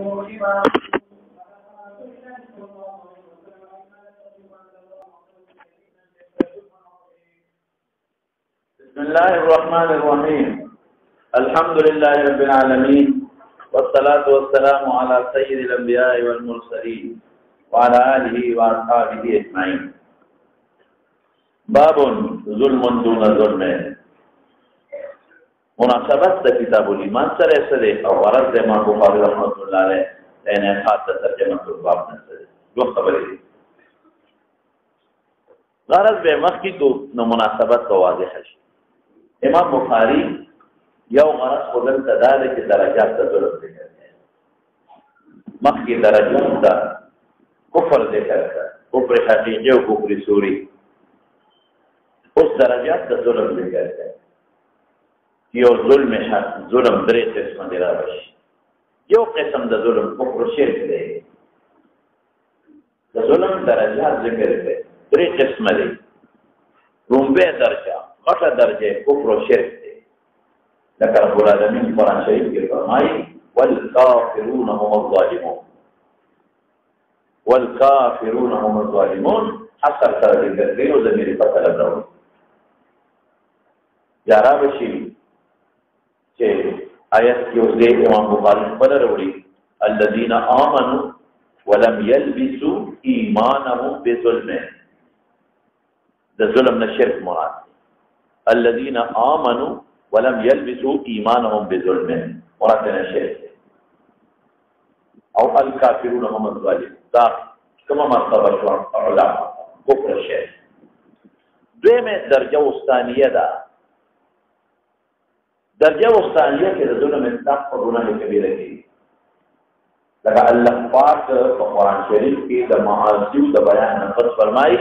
बिस्मिल्लाहिर्रहमानिर्रहीम अल्हम्दुलिल्लाहि रब्बिल आलमीन वस्सलातु वस्सलामु अला सय्यिदिल अंबिया'i वल मुरसलीन व अला आलिहि व अस्हाबिहि अजमईन। बाबुन जुल्मुन दून जुल्म। मुनासबत किताबुल ईमान सरे सरे और गरज इमाम बुखारी रहमतुल्लाह अलैह ने खास तर्जुमा बाब ने दो खबरें दी। गरज बे मखी तो मुनासबत तो वाज़ेह है। इमाम बुखारी यौ गरज खुदन तदाले के दरजात जुल्म देकर है। मखी दरजों का कुफ्र देकर है, कुफ्र हकीकी और कुफ्र सूरी, उस दरजात का जुल्म देकर है। यो जुल्म है, जुल्म दरे किस्म दिरावश। यो किस्म द जुल्म कुफ्र शिर्क दे। द जुल्म दरजात जिक्र है, दरे किस्म दे। रुंबे दर्जा, खटा दर्जे कुफ्र शिर्क दे। लेकिन रब्बुल आलमीन कुरान शरीफ के फरमाई वल काफिरून हुमुज़ ज़ालिमून, वल काफिरून हुमुज़ ज़ालिमून। असर का जिक्र करो ज़मीर पर तलब रहो। यारा बशी के आयत की उसे इमाम बुखारी पर रवड़ी अल्लज़ीना आमनू वलम यल्बिसू ईमानहुम बिज़ुल्म। द जुल्म न शिर्क मुराद। अल्लज़ीना आमनू वलम यल्बिसू ईमानहुम बिज़ुल्म मुराद न शिर्क। और अल काफिरून हुमुज़ ज़ालिमून ता कमा मर्तबा उलमा कुफ्र शिर्क। दो में दर्जा उस्तानिया दा। दर्जा उस्तानिया के जुल्म इंसाफ और गुनाह कबीरा की लगा अल्लाह पाक कुरान शरीफ की द मआसी द बयान नफस फरमाई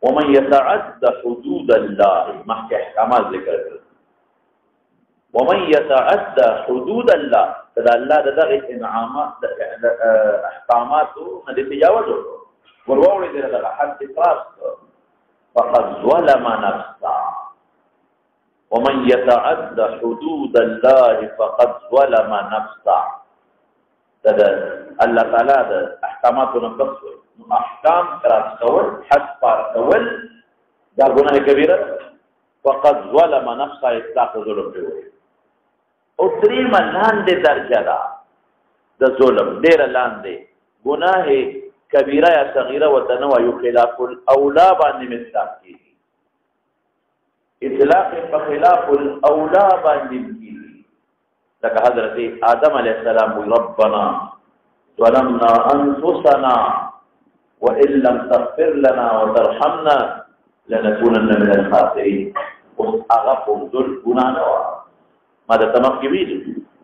वमन यतअद्द हुदूद अल्लाह महके अहकामात जिक्र कर। वमन यतअद्द हुदूद अल्लाह तदा अल्लाह दा इनामात अहकामात न तजावुज वरवाउल दे दा हद क्रॉस फक़द ज़लम नफ्सा। वमन यतअद्द हुदूद अल्लाह फक़द ज़लम नफ्सा। तदा अल्लाह ताला दा अहकामात नफस अहकाम क्रॉस कवल हद पार कवल दा गुनाह कबीरा फक़द ज़लम नफ्सा इत्लाक़ जुल्म पे और त्रीम लांदे दर्जा दा द जुल्म देर लांदे गुनाह कबीरा या सगीरा व तनवा यु खिलाफुल औला बांदे मिस्ताक की इतलाक़ फ़खिलाफुल औला बांदे की लका हज़रत आदम अलैहिस्सलाम रब्बना ज़लमना अनफुसना व इल्लम तग़फिर लना व तरहमना लनकूनन्न मिनल ख़ासिरीन। उस आगफ़ुल जुल्म गुनाह न हुआ मादा तमक्की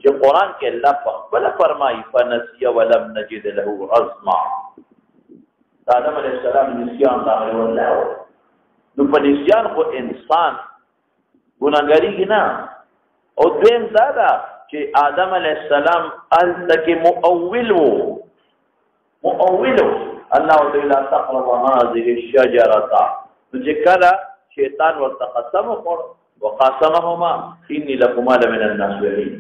जो कुरान के अल्लाह बल फरमाई फनसिया वलम नजिद लहू अज़्मा। आदम अलैहिस्सलाम निस्यान दाखिल वल्लाह तो निस्यान को इंसान गुनाहगारी की ना और देम दादा कि आदम अलैहिस्सलाम अल तक मुअव्विल हो अल्लाह तआला तक़रब हाज़िहि शजरता तुझे कला शैतान व तक़सम और वक़ासमहुमा इन्नी लकुमा लमिनन नासिहीन।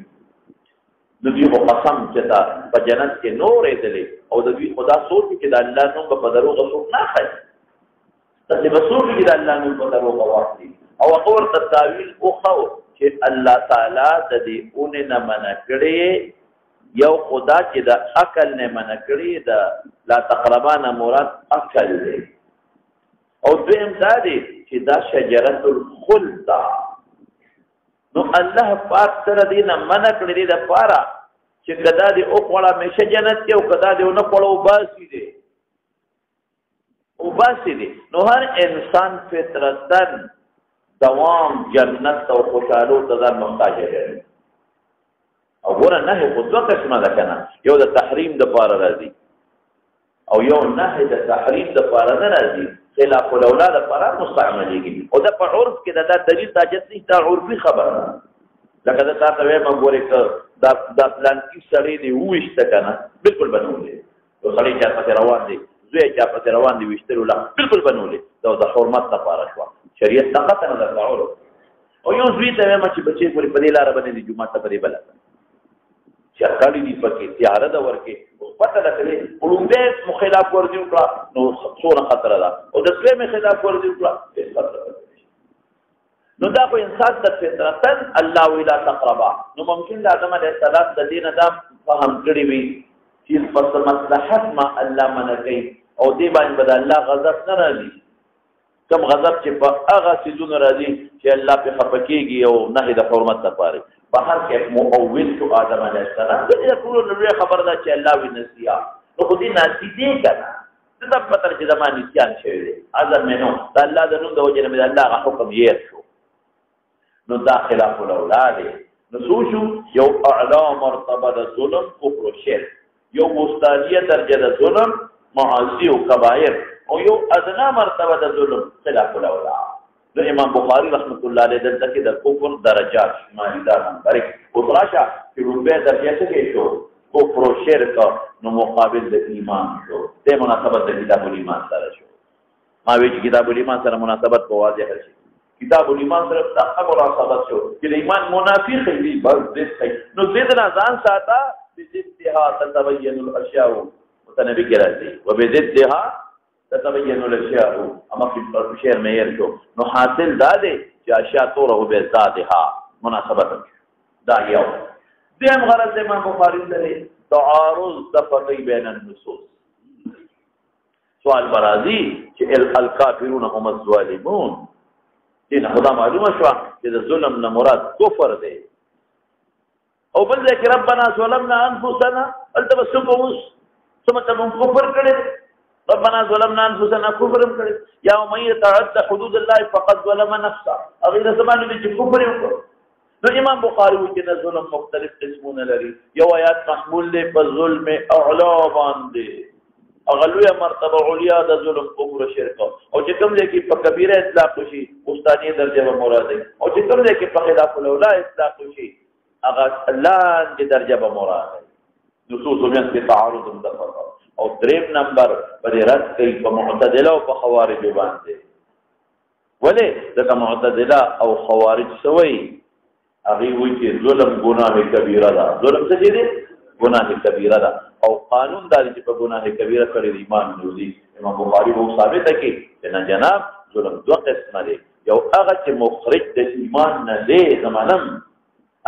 नबी को कसम चता बजन्नत के नूर दले और नबी खुदा सोच के अल्लाह नु बदरो गसो ना है तसे बसोर के अल्लाह नु बदरो गवासी और और तसावील ओ खौ कि अल्लाह ताला ददी उने न मना करे यो खुदा के द अकल ने मना करे द ला तक़रबाना मुराद अकल दे और देम दादी कि दा शजरतुल खुल्द नो अल्लाह पाक सर दीन मना करे द पारा कि कदा दे ओ कोड़ा में जन्नत के ओ कदा दे न कोड़ा उबासी दे नो हर इंसान फितरतन दवाम जन्नत और खुशालो तदा मुहताज है। और वो ना है खुद वक्त इसमें देखना यो द तहरीम द पारा राजी और यो ना है द तहरीम द पारा न राजी खिलाफ औलाद पारा मुस्तअमली की और द उर्फ के दा दलील ताजत नहीं ता उर्फी खबर लगा ता तवे मगोरे क दा प्लान की सड़ी दी उइश्त करना बिल्कुल बनोले तो सड़ी क्या पते रवान दी ज़े क्या पते रवान दी विश्तरुला बिल्कुल बनोले तो द हुर्मत ता पारा शवा शरीयत तक़त न दा और यो ज़ी तवे मच बच्चे पूरी पदेला रबने दी जुमा ता पदे बला चल کړي دي پکې تیار ده ورکه پته لګلې پړومبه مخالف ورځي وکړه نو څونه خطر ده او د سلیم خلاف ورځي وکړه هیڅ خطر نه نو دا خو انسان د فطرتن الله ولا تقربا نو ممکن د آدم علیه السلام د دین دا فهم کړی وي چې په مصلحت ما الله منکې او دی باندې بد الله غضب نه راځي کوم غضب چې په هغه سيزونه راځي چې الله په خپکیږي او نه د حرمت لپاره په هر کې مؤول شو آدم علیه السلام دې ټول نو خبر ده چې الله ونسیا نو خو دې ناسي دې کنه دا پتر چې زمانه نسيان شوی دی اذر مې نو الله د نوم د وجه نه الله حکم یې شو نو دا خلاف الاولاد نو سوچو یو اعلی مرتبه د ظلم کفر او شرک یو مستعلیه درجه د ظلم معاصی او کبائر او یو ادنا مرتبه د ظلم خلاف الاولاد نو امام بخاری رحمت الله علیه دلته کې د کفر درجات شماري دا نمبر 1 او راشه چې روبه درجه څه شو کفر او شرک نو مقابل د ایمان شو د مناسبت د کتاب الایمان سره شو ما وی چې کتاب الایمان سره مناسبت په واضح شي کتاب الایمان سره د مناسبت شو چې ایمان منافی خېلی بس دې کوي نو زیدنا ځان ساته بضدها تتبين الاشياء متنبي کراځي وبضدها تتبين الاشياء اما په شعر مې يرجو نو حاصل دا دی چې اشیاء توره به ذاتها مناسبت دا یو دیم غرض امام بخاری سره تعارض دفقی بین النصوص سوال برازي چې الکافرون هم الظالمون دین خدا معلومه شو چې د ظلم نه مراد کفر دی او بل ذکر ربنا ظلمنا انفسنا التبسكم ثم تم كفر کړي ربنا ظلمنا انفسنا كفر کړي یا من يتعدى حدود الله فقد ظلم نفسه اغه زمانه چې کفر وکړي نو امام بخاری وایي چې ظلم مختلف قسمونه لري یو آیات محمول له په ظلم اعلی باندې اغلوه مرتبه علیا د ظلم کفر شرک او چې کوم ځای کې په کبیره اطلاق شي استادی درجه به مراد او چې کوم ځای کې په خلاف الاولا اطلاق شي هغه الله د درجه به مراد نصوص ومن کې تعارض مدفق او دریم نمبر پر رد کوي په معتزله او په خوارج باندې ولې د معتزله او خوارج سوی هغه وایي چې ظلم ګناه کبیره ده ظلم څه دي ګناه کبیره ده او قانون دا چې په ګناه کبیره کړي ایمان نوزي امام بخاری وو ثابت کړي چې نه جناب ظلم دوه قسمه دي یو هغه چې مخرج د ایمان نه دی زمانم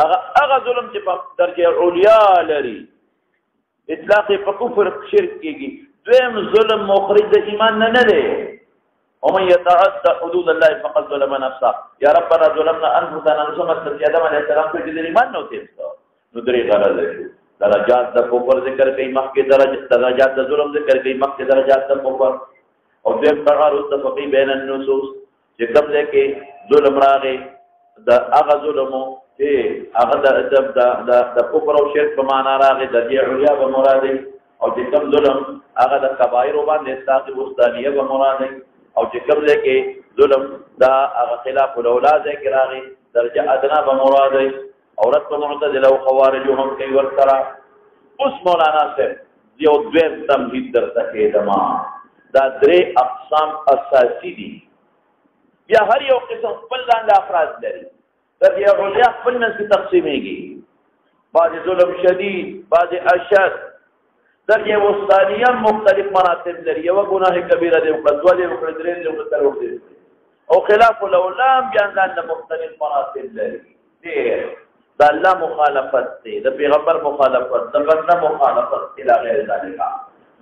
هغه ظلم چې په درجه علیا لري اطلاق په کفر شرک کېږي دویم ظلم مخرج د ایمان نه دی ومن يتعدى حدود الله فقد ظلم نفسه يا ربنا ظلمنا انفسنا نسمت چې آدم علیه السلام په دې ایمان نو تیسو نو درې غرض شو درجات د کفر ذکر کوي مخکې درجات د ظلم ذکر کوي مخکې درجات د کفر او دیم تعارض د فقيه بین النصوص چې کوم ځای کې ظلم راغی د هغه ظلمو چې هغه د کفر او شرک په معنا راغی د دې علیا به مراد او چې کوم ظلم هغه د کبایر باندې استاق وستانیه به مراد او چې کوم ځای کې ظلم دا هغه خلاف الاولاد ذکر راغی درجه ادنا به مراد او رد په معتزله او خوارج هم کوي ورسره اوس مولانا صاحب یو دویم تمهید درته کېدما دا درې اقسام اساسی دي بیا هر یو قسم خپل ځان له افراد لري دا یو علیا خپل منځ کې تقسیمېږي بعض ظلم شدید بعض اشد در یو وسطانیه مختلف مراتب لري یو ګناه کبیره دی او قضوه دی او درې دی او تر وخت دی او خلاف الاولام بیان ځان مختلف مراتب لري ډېر دا الله مخالفت دی د پیغمبر مخالفت د بنده مخالفت الى غیر ذلك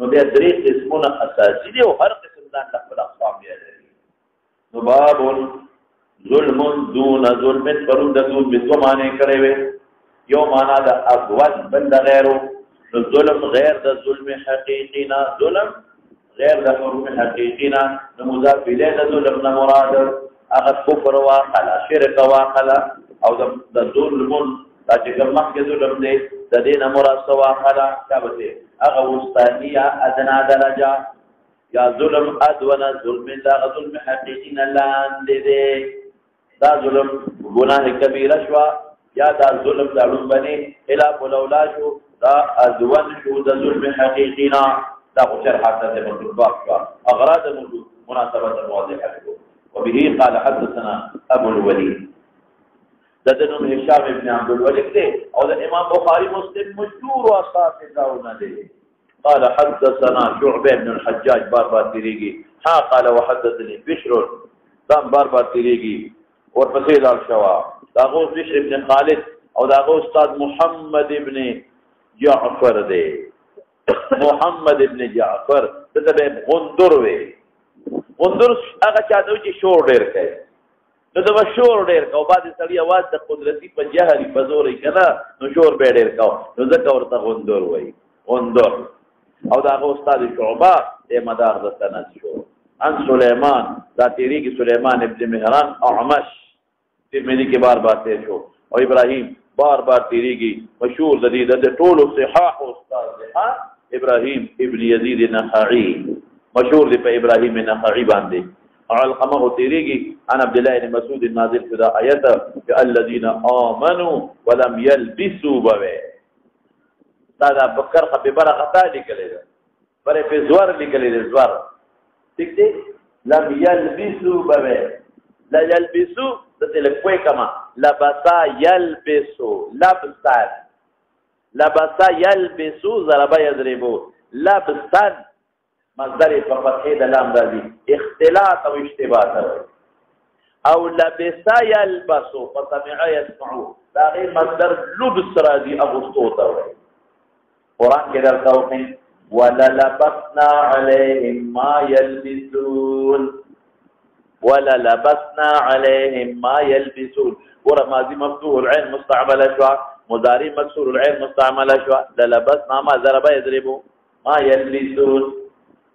نو بیا درې قسمونه اساسي دي او هر قسم ځان خپل اقسام لري نو باب ظلم دون ظلم پرون د دون په معنی کړي وي یو معنا د اول بل د غیرو نو ظلم غیر د ظلم حقیقی نه ظلم غیر د ظلم حقیقی نه نو مضاف الیه د ظلم نه مراد هغه کفر واقعا شرک واقعا او د ظلم دا چې کوم مخکې ظلم دی د دې نه مراد واقعا دا به هغه وستانیه ادنا درجه یا ظلم ادونه ظلم دا ظلم حقیقی نه لاندې دی دا ظلم ګناه کبیره شو یا دا ظلم د لومبني خلاف الاولا شو دا ادون شو د ظلم حقیقینا دا شرح حدث مطلوب شو اغراض مناسبه واضحه وبه قال حدثنا ابو الوليد د نوم هشام ابن عبد الولید دی او د امام بخاری مسلم مشهور اساتذهونه دي. قال حدثنا شعبه بن الحجاج بار بار تیریږي، ها قال وحدثني بشر دام بار بار تیریږي ورپسې لال شوا داغو بشر ابن خالد او داغو استاد محمد ابن جعفر دی. محمد ابن جعفر دته غندر وی، غندر هغه چاته چې شور ډیر کوي، نو دا شور ډیر کو بعد سړی आवाज د قدرتی په جهري په زور یې کنه نو شور به ډیر کو نو ځکه ورته غندور وای. غندور او دا استاد شعبہ د مدار د سند شو ان سليمان دا تیری کی سليمان ابن مهران اعمش ترمذی کې بار بار تیر شو او ابراهیم بار بار تیری کی مشهور د دې د ټولو صحاح استاد دی ابراهیم ابن یزید النخعی مشهور دی په ابراهیم النخعی باندې. علقمه تیریږي ان عبد الله بن مسعود نازل شدا آیت الذين امنوا ولم يلبسوا بوي دا بکر په برکت لیکل دي پر په زوار لیکل دي زوار ٹھیک دي لم يلبسوا بوي لا يلبسوا د لکوي کما لبسا يلبسوا لبسا لبسا يلبسوا ضرب يضربوا لبسا مصدر په فتحه د لام راځي اختلاط او اشتباه او لبس يلبس فسمع يسمع دا غیر مصدر لبس راځي اغوستو ته وایي. قران کې درته ولا لبسنا عليهم ما يلبسون ولا لبسنا عليهم ما يلبسون ورا ماضي مفتوح العين مستعمله شو مضارع مكسور العين مستعمله شو لبسنا ما ضرب يضرب ما يلبسون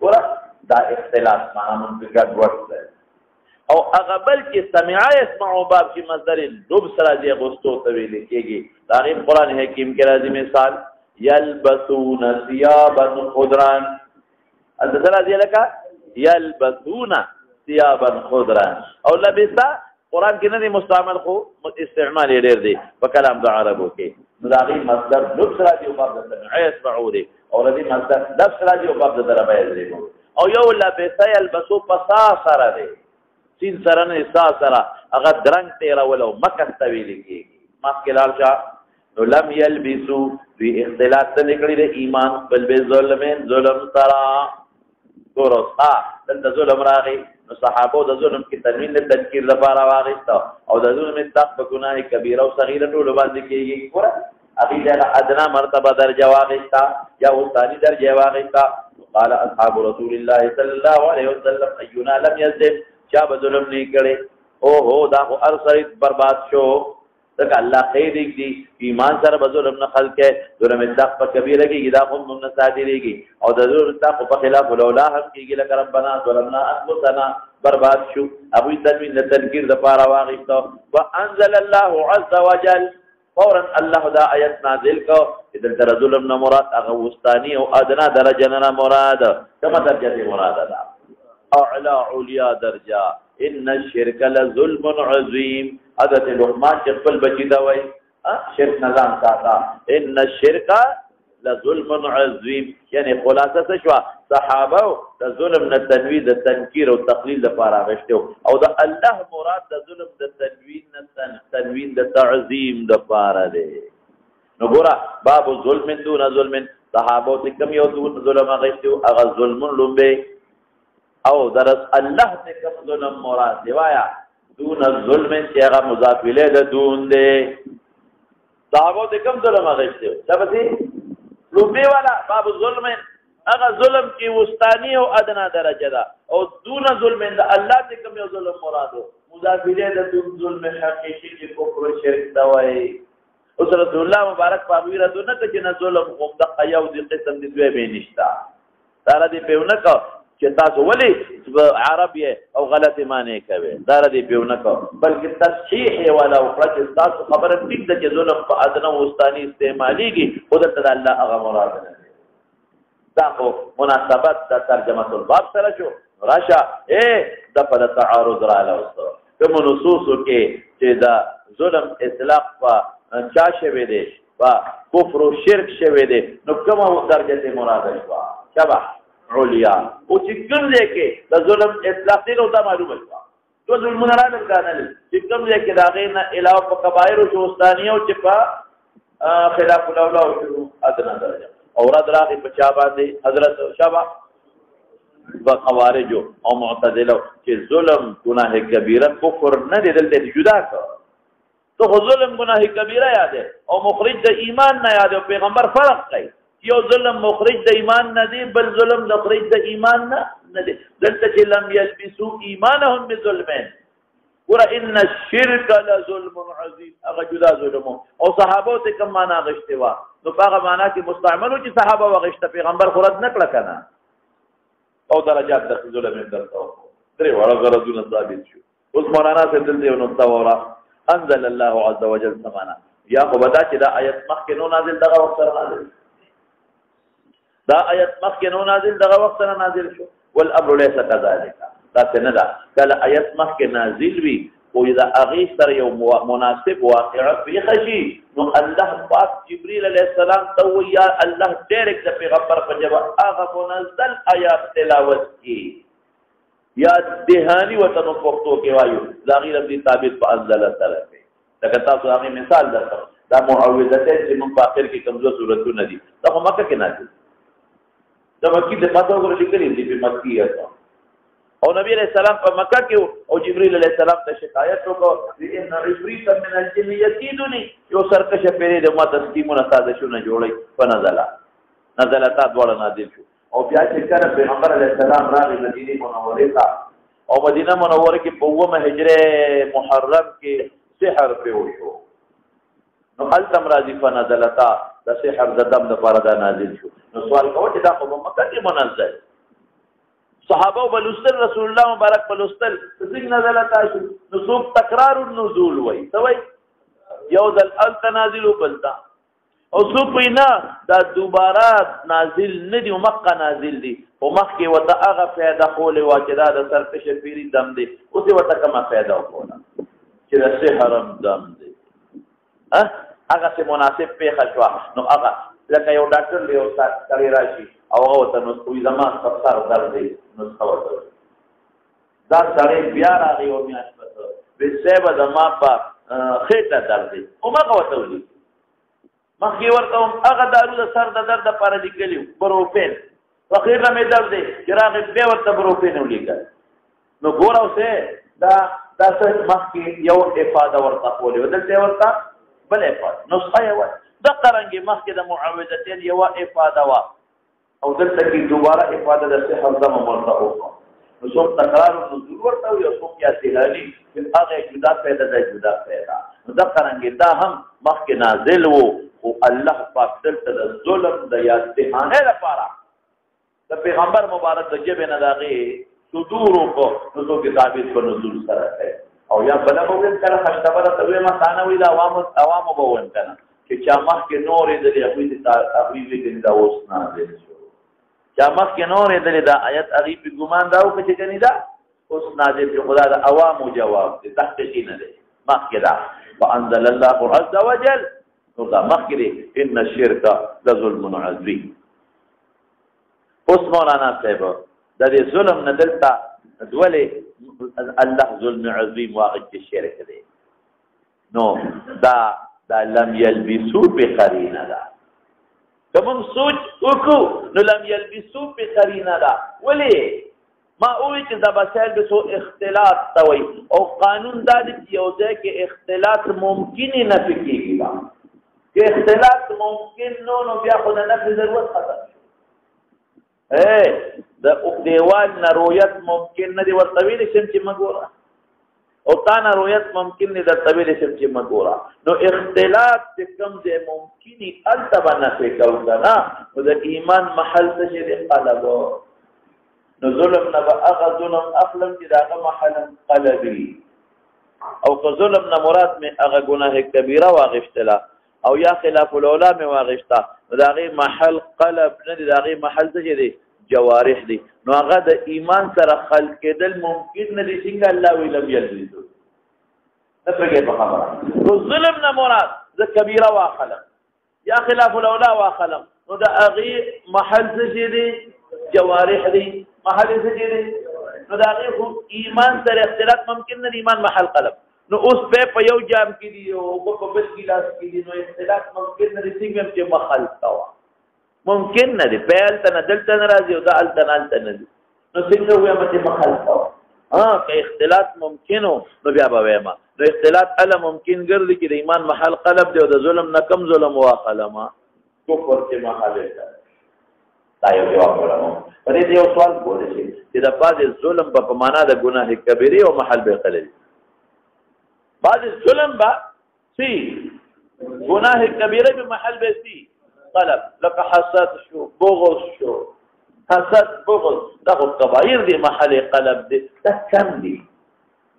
ورا دا اختلاف معنا منفقات ورد او اغبل کې سمع يسمع باب کې مصدر لبس راځي غوستو طويل کېږي. تاریخ قران حکیم کې راځي مثال يلبسون ثيابا خضرا الذي راځي لك يلبسون ثيابا خضرا او لبس قران کې نه مستعمل خو استعمال ډېر دی په کلام د عربو کې مداغي مصدر لبس راځي او باب سمع يسمع دی او ردی مصدر لبس راځي او باب ضرب يضرب او یو لبس يلبسو پسا سره دی سین سره نه سا سره هغه درنګ تیرا ولو مکه تویل کېږي مخکلال شاه نو لم يلبسوا في اختلاط نکړي د ایمان بل به ظلم سره ګورسا دلته ظلم راغی نو صحابه د ظلم کې تنوین د تذکیر لپاره واغسته او د ظلم تق په ګناه کبیره او صغیره ټول باندې کېږي. ګوره اغه ادنا مرتبه درجه واغستا یا ثاني درجه واغستا. قال اصحاب رسول الله صلى الله عليه وسلم اينا لم يظلم چا ظلم نه کړي او هو دا ارسل برباد شو تک الله خیر دی ایمان سره ظلم نه خلق ظلم تق په کبیره کې دا هم نه صادریږي او د ظلم تق په خلاف لولا حق کېږي لکه ربنا ظلمنا انفسنا برباد شو ابو تنوین د تذکیر د پاره واغستا. وانزل الله عز وجل فورا الله دا آیت نازل کو اذن تر ظلم نه مراد هغه وستانی او ادنا درجه نه مراد کومه درجه مراد ده اعلى عليا درجه ان الشرك لظلم عظيم حضرت لقمان چې خپل بچی دا وای شرک نظام ساته ان الشرك لظلم عظيم یعنی خلاصه څه شو صحابه د ظلم نه تنوید د تنکیر او تقلیل لپاره غشتو او د الله مراد د ظلم د تنوین نه تنوین د تعظیم د لپاره دی. نو ګورا باب ظلم دون ظلم صحابه ته کم یو دون ظلم غشتو هغه ظلم لومبه او درس الله ته کم ظلم مراد دی وایا دون ظلم چې هغه مضاف الیه د دون دی. صحابه ته کم ظلم غشتو څه لومبه والا باب ظلم هغه ظلم کې وستانی او ادنا درجه ده او دون ظلم د الله ته کوم یو ظلم مرادو مضاف الیه د ظلم حقیقي چې کفر او شرک دا وایي. او رسول الله مبارک پاویره دونه ته چې نه ظلم هم د قیاو دي قسم دي دوی به نشتا دار دي پیونه کو چې تاسو ولې عربی او غلط معنی کوي دار دي پیونه کو بلکې تصحیح ولا او چې تاسو خبره ټیک ده چې ظلم په ادنا وستانی استعماليږي او د الله هغه مراد نه دا خو مناسبت د ترجمه الباب سره شو راشه د په تعارض را لوستو کوم نصوص کې چې دا ظلم اطلاق په چا شوی دی په کفر او شرک شوی دی نو کومه درجه مراد شو شبه علیا او چې کوم ځای کې د ظلم اطلاق دی نو دا معلومه شو ټول ظلمونه راغلل کنه چې کوم ځای کې د هغې نه علاوه په کبایرو چې اوستانیو چې په خلاف الاولا او ادنه درجه او رد راغی په چا باندې حضرت شابه په خوارجو او معتزله چې ظلم ګناه کبیره کفر نه دی دلته جدا کړ تو ظلم ګناه کبیره یاده او مخرج د ایمان نه یاده او پیغمبر فرق کوي یو ظلم مخرج د ایمان نه دی بل ظلم مخرج د ایمان نه دی دلته چې لم یلبسوا ایمانهم بظلمین ور ان الشرك لظلم عظیم هغه جدا ظلم او صحابه ته کوم معنا غشته وا نو هغه معنا کې مستعملو چې صحابه وغشته پیغمبر خورد نکړه کنه او درجات د ظلم درته درې وړه غرضونه ثابت شو اوس مولانا ته دلته یو نقطه وره انزل الله عز وجل سمانا یا خو بدا چې دا آیت مخکې نو نازل دغه وخت سره نازل دا آیت مخکې نو نازل دغه وخت سره نازل شو والامر ليس كذلك دا څنګه دا کله آیت مخکې نازل وي او اذا اغي سره یو مناسب واقعه په خشي نو الله پاک جبريل عليه السلام ته یا الله ډایرکټ د پیغمبر په جواب هغه منزل آیات تلاوت کی یا دهانی وطن پښتو کې وایو دا غیر دې ثابت په انزل سره کې لکه تاسو هغه مثال درکړم دا معوذتين چې موږ په اخر کې کمزور صورتونه دي دا مکه کې نازل دا مکه د فتوا غوړي لیکلي دي په مکه او نبی علیہ السلام په مکه کې او جبرئیل علیہ السلام ته شکایت وکړ ان عفریت من الجن یکیدنی یو سرکشه پیری د ما تسکیمونه سازشونه جوړي نزلتا دوړه نازل شو او بیا چې کله پیغمبر علیہ السلام راغی مدینه منوره ته او مدینه منوره کې په ومه هجره محرم کې سحر په وشو نو التم راضی فنزلتا د سحر د دم د پردا نازل شو نو سوال کوي چې دا په مکه کې منزل صحابه بلستل رسول الله مبارک بلستل څنګه نزلتا شو نصوب تکرار النزول وای توي یو ذل التنازل بلدا او سو پینا دا دوباره نازل نه دی مکه نازل دی او مخکې وته هغه فایده خولې واجدا د سرکشه پیری دم دی اوس وته کومه فایده وکړه چې د سحرم دم دی هغه څه مناسب پیښه شو نو هغه لکه یو ډاکټر دی او سړی راشي او هغه ته نو کوئی زمان سر درد دی نو څه دا سړی بیا راغی او میاشت پته به سبب د ما په خېټه درد دی او ما کوته ولي مخکې ورته هغه دارو د سر د درد لپاره لیکلی بروفین واخیره مې درد دی چې راغی به ورته بروفین ولیکل نو ګور اوسه دا څه مخکې یو افاده ورته کولې ودلته ورته بل افاده نسخه یو د قرنګي مخکې د معوذتين یو افاده وا او دلته کې دوباره افاده د سحر دم ورته وکړه نو څوک تکرار نزول ورته یو څوک یا سهالي چې هغه جدا پیدا نو د قرنګي دا هم مخکې نازل وو او الله پاک دلته د ظلم د یادهانه لپاره د پیغمبر مبارک د جبه نه داغي صدور کو نو څوک ثابت په نزول سره کوي او یا بل به کله خشتبره ته ما ثانه وی د عوام بوون کنه چې چا مخکې نورې د هغوی د اوس نازل شو چا مخکې نورې د آیت هغوی په ګمان دا وکړه چې کنې دا اوس نازل شو خدا د عوامو جواب دی تحقیقي نه دی مخکې دا وانزل الله عز وجل نو دا مخکې دی ان الشرک لظلم عظیم اوس مولانا صاحب د دې ظلم نه دلته دولې الله ظلم عظیم واقع چې شرک دی نو دا لم يلبسوا بقرینه دا کوم سوچ وکړو نو لم يلبسوا بقرینه دا ولی ما وی چې دا بسایل به سو اختلاط توي او قانون دا دی چې یو ځای کې اختلاط ممکن نه پکېږي که اختلاط ممکن نو بیا خو د نفي ضرورت ختم د دیوال نه رؤیت ممکن نه دی ورته ویل شم چې مګوره او تانا رؤیت ممکن نه د طویل شم چې مګوره نو اختلاط چې کوم ځای ممکني التبا نه فکر وکړه نو د ایمان محل څه دی قلب نو ظلم نه به هغه ظلم اخلم چې داغه محل قلبي او که ظلم نه مراد مې هغه ګناه کبیره واغشتله او یا خلاف الاولا مې واغشته داغه محل قلب نه دی داغه محل څه دی جوارح دي نو هغه د ایمان سره خلق کېدل ممکن نه دي څنګه الله ویلم یلزو نه پرګې په خبره نو ظلم نه مراد ز کبیره واخلم یا خلاف الاولا واخلم نو د هغه محل څه دي جوارح دي محل څه دي نو دا غو ایمان سره اختلاط ممکن نه ایمان محل قلب نو اوس په یو جام کې دی او په بل ګلاس کې دی نو اختلاط ممکن نه څنګه چې محل تاوا ممکن نه دی په تل دلته ناراضي او دا التنال نه دی نو څنګه وایي چې محل تاوا که اختلاط ممکنو نو بیا به وایم نو اختلاط الا ممکن ګرځي چې د ایمان محل قلب دی او د ظلم نه کم ظلم واخلما کفر کې محل دی دا یو جواب ورکوم په دې یو سوال کولای شي چې د بعض ظلم په معنا د ګناه کبیره او محل به خلل بعض ظلم با سی گناه کبیره به محل به سی طلب لك حسد شو بغض شو حسد بغض دا کبایر دی محل قلب دی دا کم دی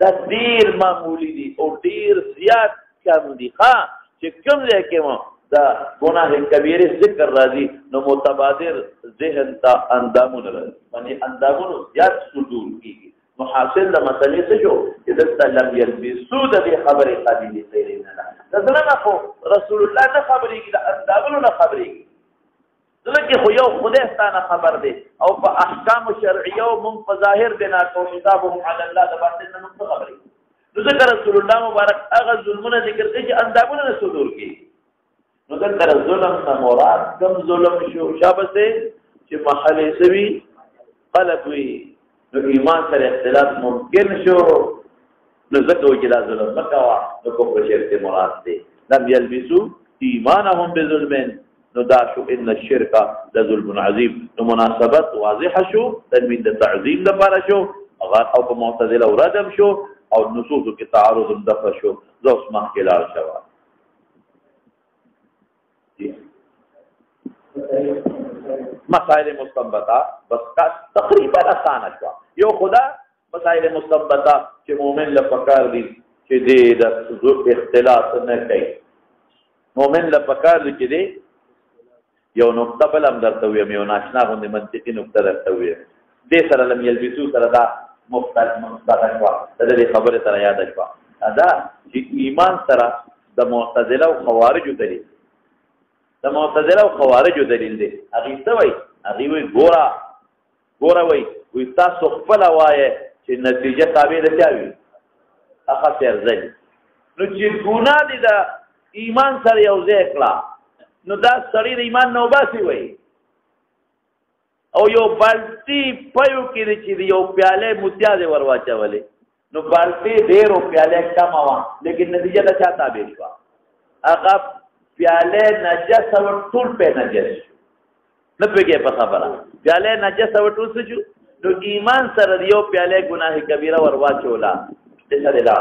دا ډیر معمولی دی او ډیر زیات کم دی ها چې کوم ځای کې دا گناه کبیره ذکر راځي نو متبادر ذهن ته اندامونه راځي باندې اندامونه زیات صدور کیږي نو حاصل د مسلې څه شو چې د لم يلبسو د خبرې قابلیت لري نه دا خو رسول الله نه خبرې کې د اندامونو نه خبرې ځکه خو یو خدای ستانه خبر دی او په احکام شرعیه او من په ظاهر بنا کو حسابهم علی الله د باطن نه خبرې نو ذکر رسول الله مبارک هغه ظلمونه ذکر کوي چې اندامونه نه صدور کیږي نو دلته ظلم نه مراد کم ظلم شو شابه چې محل سوي قلب وي نو ایمان سره اختلاف ممکن شو نو ځکه چې دا ظلم مکوا نو کوم شرک مراد دی لم يلبسوا ایمانهم بظلم نو دا شو ان الشرك لظلم عظیم نو مناسبت واضحه شو تنوین د تعظیم لپاره شو او په معتزله او ردم شو او نصوص کې تعارض دفع شو زوس مخکلار شوا مسائل مستنبطه بس تقریبا آسان شو یو خدا مسائل مستنبطه چې مؤمن له پکار دي چې د اختلاط نه کوي مؤمن له پکار دي چې یو نقطه بل هم درته ویم یو ناشنا غوندې منطقي نقطه درته ویم دې سره لم یلبسو سره دا مختلف شوه د دې خبرې سره یاد شوه دا چې ایمان سره د معتزله او خوارجو دلیل د معتزله او خوارجو دلیل دی هغه څه وایي هغه وایي ګوره وایي تاسو خپله وایه چې نتیجه تابع د چا وي هغه سرځي نو چې ګناه دي د ایمان سره یو ځای کړه نو دا سړی د ایمان نه وباسي وایي او یو بالټي پيو کې چې یو پیاله متیا دی ور واچولې نو بالټي ډېرو پیاله کم وه لیکن نتیجه د چا تابع شوه هغه پیاله نجس او ټول په نجس نه پېږي په خبره پیاله نجس او ټول څه جو نو ایمان سره یو پیاله ګناه کبیره ور واچولا د سره لا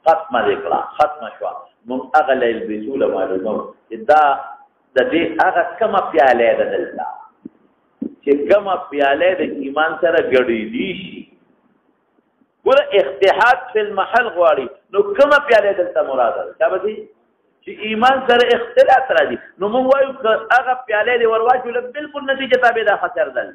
ختمه وکړه ختمه شو مونږ هغه لیل بيزول معلومه چې دا د دې هغه کومه پیاله ده دلته چې کومه پیاله د ایمان سره ګډې دي شي ګوره اجتهاد په المحل غواړي نو کومه پیاله دلته مراد ده دا به چې ایمان سره اختلاط راځي نو موږ وایو چې هغه پیاله دی ورواچول بالکل نتیجه تابع ده خطر ده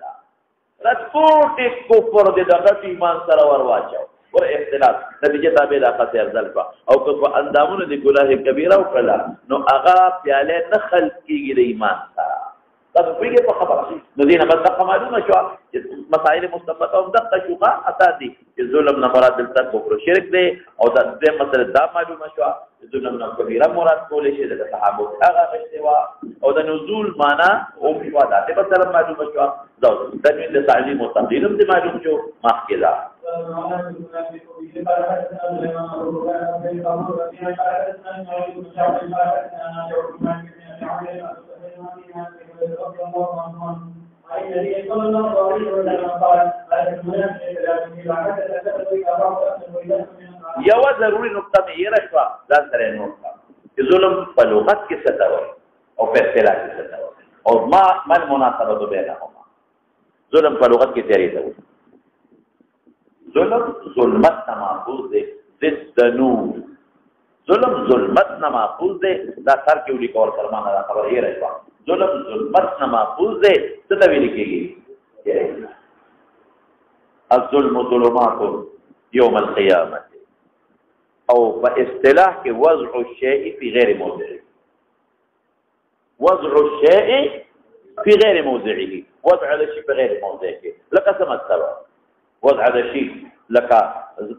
راتپورټ کفر دی دغه ایمان سره ورواچو ور اختلاط نتیجه تابع ده خطر ده او که اندامونه د ګناه کبیره او کلا نو هغه پیاله نه خلق کیږي د ایمان سره تاسو پیږي په خبره نو دینه بس دغه معلومه شو چې مسائل مستنبطه او دغه شوغه اساسي چې ظلم نه مراد دلته کفر شرک دی او د دې مسله دا معلومه شو چې ظلم نه کبیره مراد کولې شي د صحابه هغه استوا او د نزول معنا او شو دا په سره معلومه شو دا د دې تعلیم او تقدیر هم معلوم شو مخکې یو ضروري نقطه مې یې راځه دا سره نقطه چې ظلم په لغت کې څه ډول او په اصطلاح کې څه ډول او ما المناسبه بينهما ظلم په لغت کې تیاری دی ظلم ظلمت نه ماخوذ دی ضد نور ظلم ظلمت نه ماخوذ دی دا سر کې ولي کول فرمانه دا خبر یې راځه ظلم ظلمت نه ماخوذ دی څه ته ویل کېږي الظلم ظلمات يوم القيامه او باصطلاح کې وضع الشيء في غير موضعه وضع الشيء في غير موضعه وضع الشيء في غير موضعه لکه څه مطلب وضع د شي لکه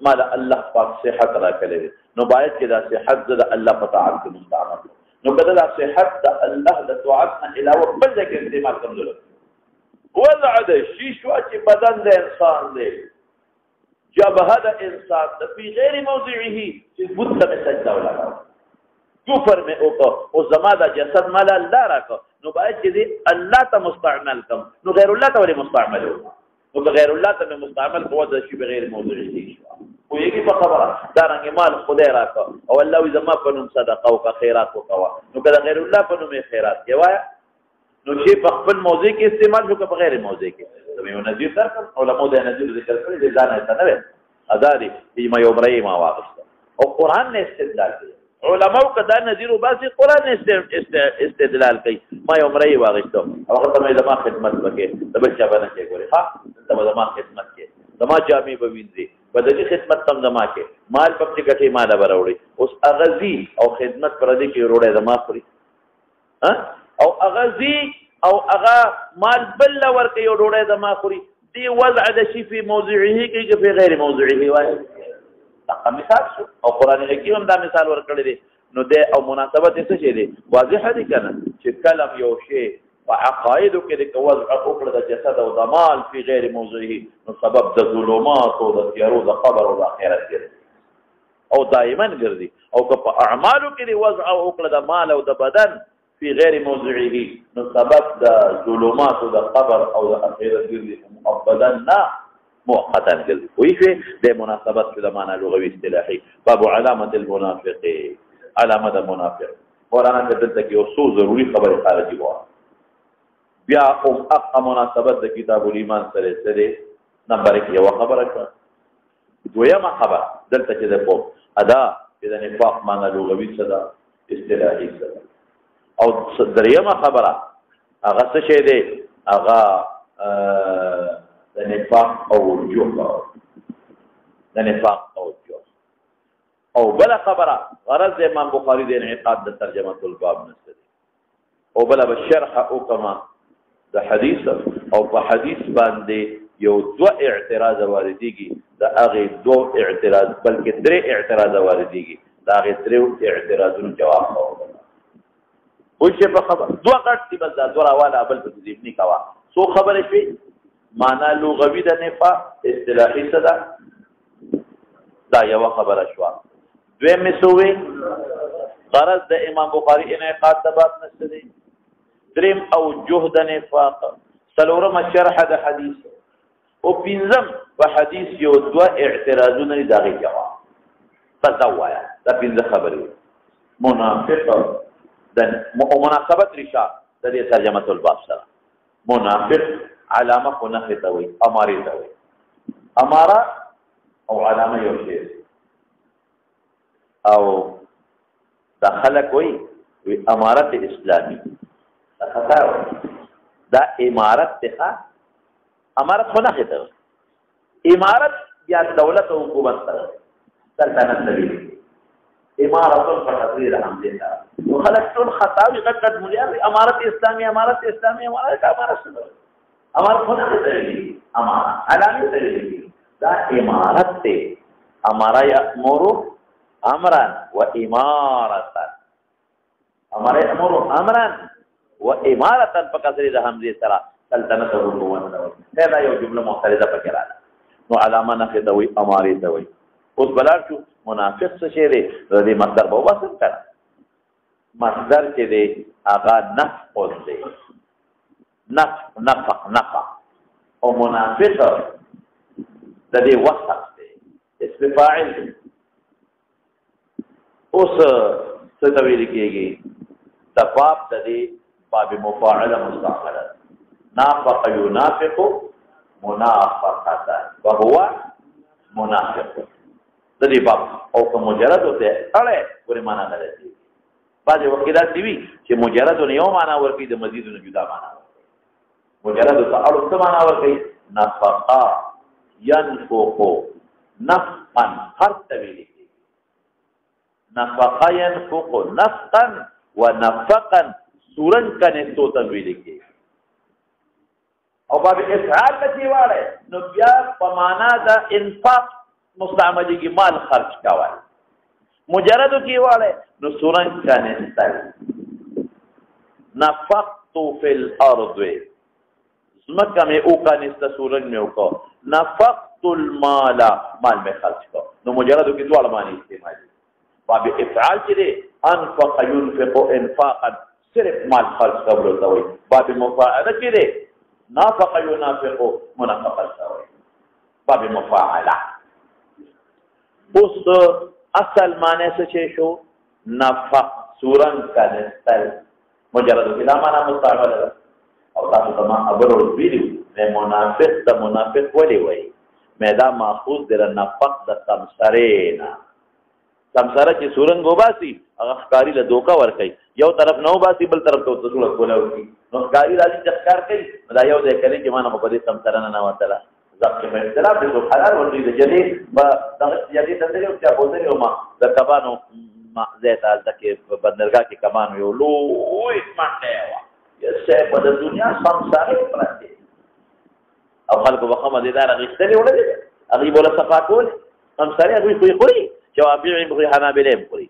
ما د الله پاک صحت راکړی دی نو باید چې دا صحت زه د الله په طاعت کې مستعمل کړم نو که دا صحت د الله د طاعت نه علاوه بل ځای کې استعمال کړم وضع د شي شو چې بدن د انسان دی جبهه د انسان د فی غیر موضعه چې بت ته سجده ولګاو کفر مې وکړ او زما د جسد مال الله راکړ نو باید چې الله ته مستعمل کړم نو غیر الله ته ولې مستعمل وکړم نو غیر الله ته مستعمل کوو د شی بغیر موضوعي شي خو یې په خبره دا رنګ مال خدای راکړ او الله وي زما په نوم صدقه او خیرات وکوا نو کله غیر الله په نوم خیرات کوي نو شی په خپل موضوع کې استعمال وکړه په غیر موضوع کې زموږ نظیر درکړ علماء د نظیر ذکر کړی دي ځان ته نه ازادي ما یو برای ما واغست او قران نه استدلال کوي علماء کدا نظیر وباسي قران استدلال کوي ما یو برای واغست او هغه ته زما خدمت وکړي د بچا باندې کې ګوري ها زما خدمت کې زما جامع بوینځي بدلی خدمت تم زما کې مال په کې ګټي مال براوړي اوس اغزي او خدمت پر دې کې وروړي زما خوري ها او اغزي او اغا مال بل ورکه یو ډوړې زما خوري دی وضع د شی په موضوعه کې په غیر موضوعه وایي دا مثال شو او قران حکیم هم دا مثال ورکړی دی نو د او مناسبت څه شي دی واضح دي کنه چې کلم یو شی په عقاید کې د وضع او کړه د جسد او د مال په غیر موضوعه نو سبب د ظلمات او د تیارو د قبر او د آخرت ګرځي او دائما ګرځي او په اعمالو کې د وضع او کړه د مال او د بدن في غير موضعه نو سبب د ظلمات او د قبر او د اخرت ګرځي مؤبدا نه مؤقتا ګرځي وایي چې د مناسبت د معنا لغوي اصطلاحي باب علامه المنافق علامه المنافق قرآن کې دلته کې اوسو ضروري خبره خارجي وایي بیا هم اق مناسبت د کتاب الایمان سره سره نمبر 1 یو خبره کړه دویمه خبره دلته چې د په ادا د نفاق معنا لغوي صدا اصطلاحي صدا او دریمه خبره هغه څه شی دی هغه د نفاق او وجوه د نفاق او وجوه او بل خبره غرض امام بخاری د انعقاد د ترجمه الباب نشته او بل بشرح او کما د حدیث او په حدیث باندې یو دو اعتراض واردېږي د هغه دو اعتراض بلکې درې اعتراض واردېږي دا هغه درې اعتراضونو جواب ورکړي وشه په خبر دوه غټ دي بس دا دوه راواله بل په ذهني کوا سو خبره شي معنا لغوي د نفاق اصطلاحي صدا دا یو خبره شو دوی مسوي غرض د امام بخاری انعقاد د باب نشته دي دریم او جهد نفاق سلورم شرح د حدیث او پنځم په حدیث یو دوه اعتراضونه دي دغه جواب بس دا وایا دا پنځه خبرې منافق د مناسبت رشا د دې ترجمه الباب سره منافق علامه خو نه ته وي اماره ته وي اماره او علامه یو شی او دا خلک وي امارت اسلامي خطا دا امارت ته امارت خو نه ته امارت یا دولت او حکومت سره سلطنت دی امارت الفتحرير حمدنا وخلق ټول خطاوي غټ مليار امارت اسلامي امارت اسلامي امارت خونه ته امارت علامه دی دا امارت ته امارا یامر امرا و امارتا امر یامر امرا و امارتا فکسر د حمزه سره سلطنت او حکومت دا یو جمله معترضه پکې راځي نو علامه نه دوی اماري دوی اوس بلار شو منافق څه شی دی د دې مصدر به واسط کړه مصدر چې دی هغه نفق دی نفق او منافق د دې وصف دی اسم فاعل دی اوس څه ته ویل کېږي د باب د دې باب مفاعله مستعمله نافق ينافق منافقه وهو منافق د دې باب او که مجرد ته اړه ورې معنا نه لري بعض وکیلات دی چې مجرد نه یو معنا ورکړي د مزید نه جدا معنا مجرد ته اړه څه معنا ورکړي نفقا ينفق نفقا هر تویل نفقا ينفق نفقا ونفقا سورن کنه تو تویل کی او باب افعال لکی واړی نو بیا په معنا د انفاق مستعملي کې مال خرج کول مجردو کې واړی نو سورنج کنستل نفقت فی الارض زمکه مې اوکانسته سورنج مې وکړو نفقت المال مال مې خرج کړو نو مجردو کې دواړه معنی استعمالي باب افعال چې دی انفق ينفق انفاقا صرف مال خرج کولو ته وایي باب مفاعله چې دی نافق ينافق منافقه ته وایي باب مفاعله اوس اصل معنی څه شو نفق سورنج کنستل مجردو کې دا معنی مستعمله ده او تاسو ته ما خبر ورسېږي نه منافق ته منافق ولې وایي مې دا ماخوذ د نفق د سمسرې نه سمسره چې سورنج وباسي هغه ښکاري له دوکه ورکوي یو طرف نه وباسي بل طرف ته ورته کوله ورکوي نو ښکاري راځي چې ښکار کوي دا یو ځای کوي چې ما نه خو په دې سمسره نه نوتله ضبط مې اختلاف دی خو حلال ورته د جلې به دغه جلې تندرې او چا بوزرې او ما د کبانو ځای ته هلته کې په بندرګاه کې کبانو یو لوی منډی وه یو په د دنیا سمسارې پرتې او خلکو به ښه مزېدار اخېستلې وړلې هغوی به له صفا کولې سمسارې هغوی خو یې خوري جوابي هم خوري حنابلې هم خوري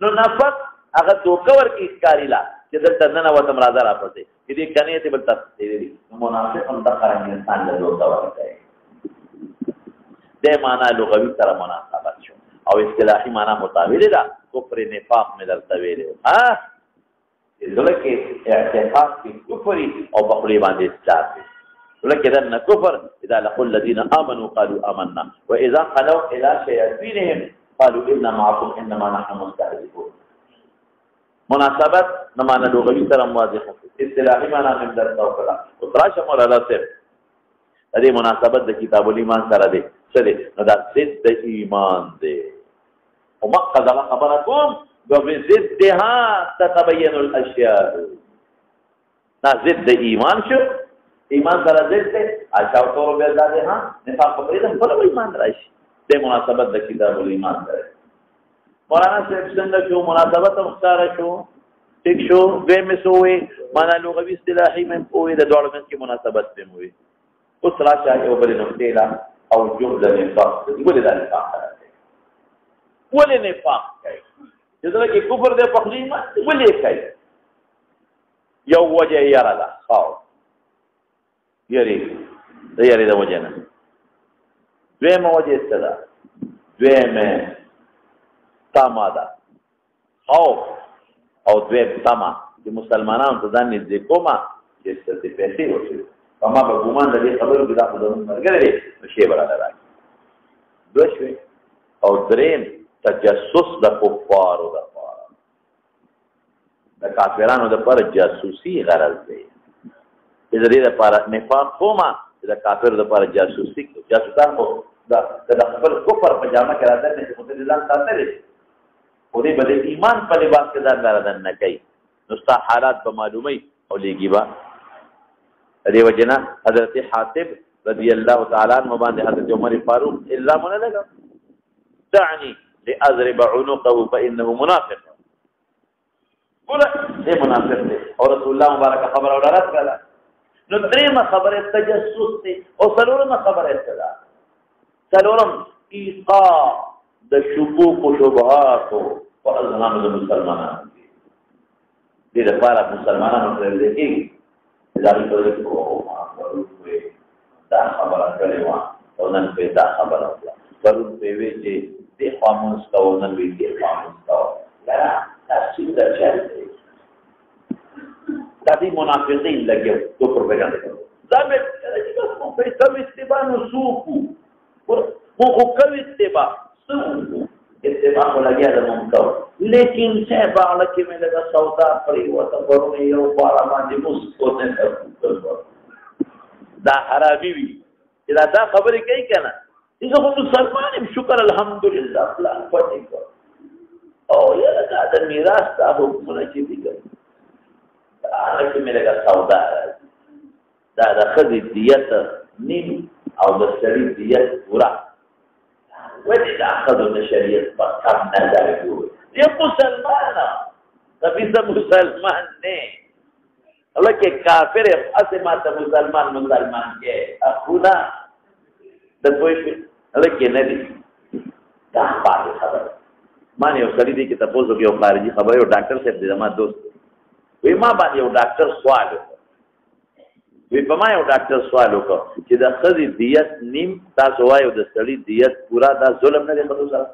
نو نفق هغه دوکه ورکړي ښکاري لا چې دلته ننوتم راځه راپسې چې دې کنې ته بل تاسو تېرېږي نو منافق هم دغه رنګ انسان له دوکه ورکوي دې معنا لغوي سره مناسبت شو او اصطلاحي معنا مطابقه ده کفر نفاق مې درته ویلې ها زړه کې اعتقاد کې کفر او په خولې باندې اسلام ولكن كفر إذا لقوا الذين آمنوا قالوا آمنا وإذا خلوا إلى شياطينهم قالوا إنا معكم إنما نحن مستهزئون مناسبت نمانا لغوي سره واضحه اصطلاحي معنا من درته وکړه او تراشه مولانا صاحب دې مناسبت د کتاب الایمان سره دی څه دی نو دا ضد د ایمان دی او مقصد خبره کوم وبضدها تتبين الاشياء دا ضد د ایمان شو ایمان سره ضد دی اچھا تو به دا دی ها نفاق په دې په ایمان راشي د مناسبت د کتاب الایمان سره مولانا صاحب څنګه شو مناسبت مختار شو ٹھیک شو به مسوي معنا لغوي اصطلاحي من کوی د دوړو من کې مناسبت به موي اوس راشه یو بل نقطه لا او جمله نفاق ولې دا نفاق راځي ولې نفاق کوي چې دا کې کفر د پخلیما ولې کوي یو وجه یې راځه خاو یری د وجه نه دویمه وجه څه ده دویمه تاماده خوف او دویم تما چې مسلمانانو ته ځان نږدې کومه چې څه پیسې وشي کما به ګومان د دې خبرو کې دا خو زموږ ملګری دی نو شی به راته راکړي دوه شوې او دریم تجسس د کفارو دپاره د کافرانو دپاره جاسوسي غرض دی چې د دې دپاره نفاق کومه چې د کافرو دپاره جاسوسي کوو جاسوسان خو د خپل کفر په جامه کې راځي چې خو دې ځان ساتلی خو دې به د ایمان په لباس کې ځان راځن نه کوي نو ستا حالات به معلوموي او لیږي به دې وجه نه حضرت حاتب رضی الله تعالی عنہ باندې حضرت عمر فاروق الزام نه لګا دعني لاضرب عنقه فانه منافق ولا دې منافق دی او رسول الله مبارک خبر اورات کړه نو درېمه خبره تجسس دی او څلورمه خبره ده څلورم ایقاع د شکوک او شبهات او اذهان د مسلمانانو دې لپاره مسلمانانو ته دې کې دا په دې کې دا خبره کړې و او نن په دا خبره وکړه پرون په وی چې دې خاموش کاو نن وی دې خاموش کاو دا تاسو ته چاته دا دې منافقین لګي تو پروپاګاندا کوي دا به چې تاسو په سم استبانو سوقو او کوي استبا اتباع لګیا د مونږ لیکن څه باندې کې مې لګا سودا پرې وته ورونه یو بار باندې مسکو نه دا حرامي وي دا خبرې کوي کنه چې خو مسلمان یم شکر الحمدلله الله پټي کو او یاره دا د میراث ته حکمونه چې دي دا کې مې لګا سودا دا د خدي دیت نیم او د سړي دیت پورا ولې دا اخذ د شریعت په کم نظر کوي یو مسلمان دا به مسلمان نه الله کې کافر اسه ماته مسلمان کې اخونا د دوی الله کې نه دي دا پاتې خبره ما نه یو سړي دی چې تاسو کې یو خارجي خبره یو ډاکټر صاحب دی زما دوست وی ما باندې یو ډاکټر سوال وی په ما یو ډاکټر سوال وکړ چې د خزي دیت نیم تاسو وایو د سړي دیت پورا دا ظلم نه دی په سره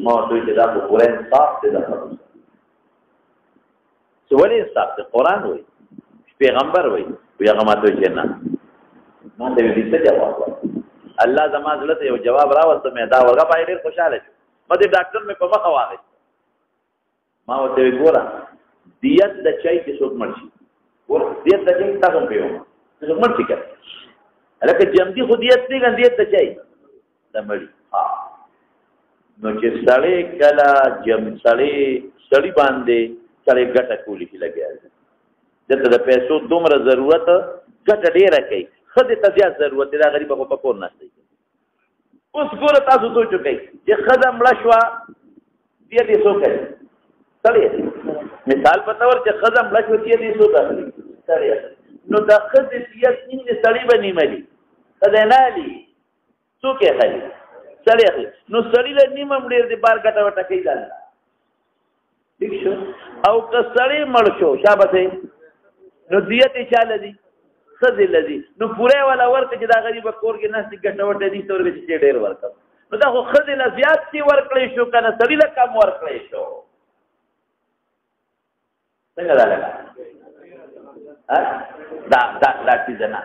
ما دوی چې دا پورا انصاف دی دا څه ولې انصاف دی قرآن وایي پیغمبر وایي هغه ماته چې نه ما ته دې څه جواب الله زما زړه ته یو جواب راوسته مې دا ورغه باندې ډېر خوشاله شو ما دې ډاکټر مې په مخه واغست ما ورته ګوره دیت د چای کې څوک مرشي ور دیت د چای تاسو په یو څوک مرشي کړه لکه جمدی خو دیت نه غندیت د چای د مړی ها نو چې سړی کلا جم سړی باندې سړی ګټه کولی کی لګیا دته د پیسو دومره ضرورت ګټه ډیره کوي خدای ته زیات ضرورت دی دا غریب په کور نه دی اوس ګوره تاسو سوچ وکړئ چې ښځه مړه شوه دیت یې څوک کوي سړی مثال په تور چې ښځه مړه شوه دیت یې څوک اخلي سړی نو د ښځې دیت نیم د سړي به نیمه دي ښځه نه اخلي څوک یې اخلي سړی اخلي نو سړي له نیمه هم ډېر دی بار ګټه وټه کوي ځان ٹھیک شو او که سړی مړ شو شابه نو دیت یې چاله دي ښځې لدي نو پوره والا ورکړه چې دا غریبه کور کې ناستې ګټه وټه دي ته ورګه چې ډېر ورکړه نو دا خو ښځې له زیات چې ورکړی شو که نه سړي له کم ورکړی شو څنګه دا لګا دا چیزه نه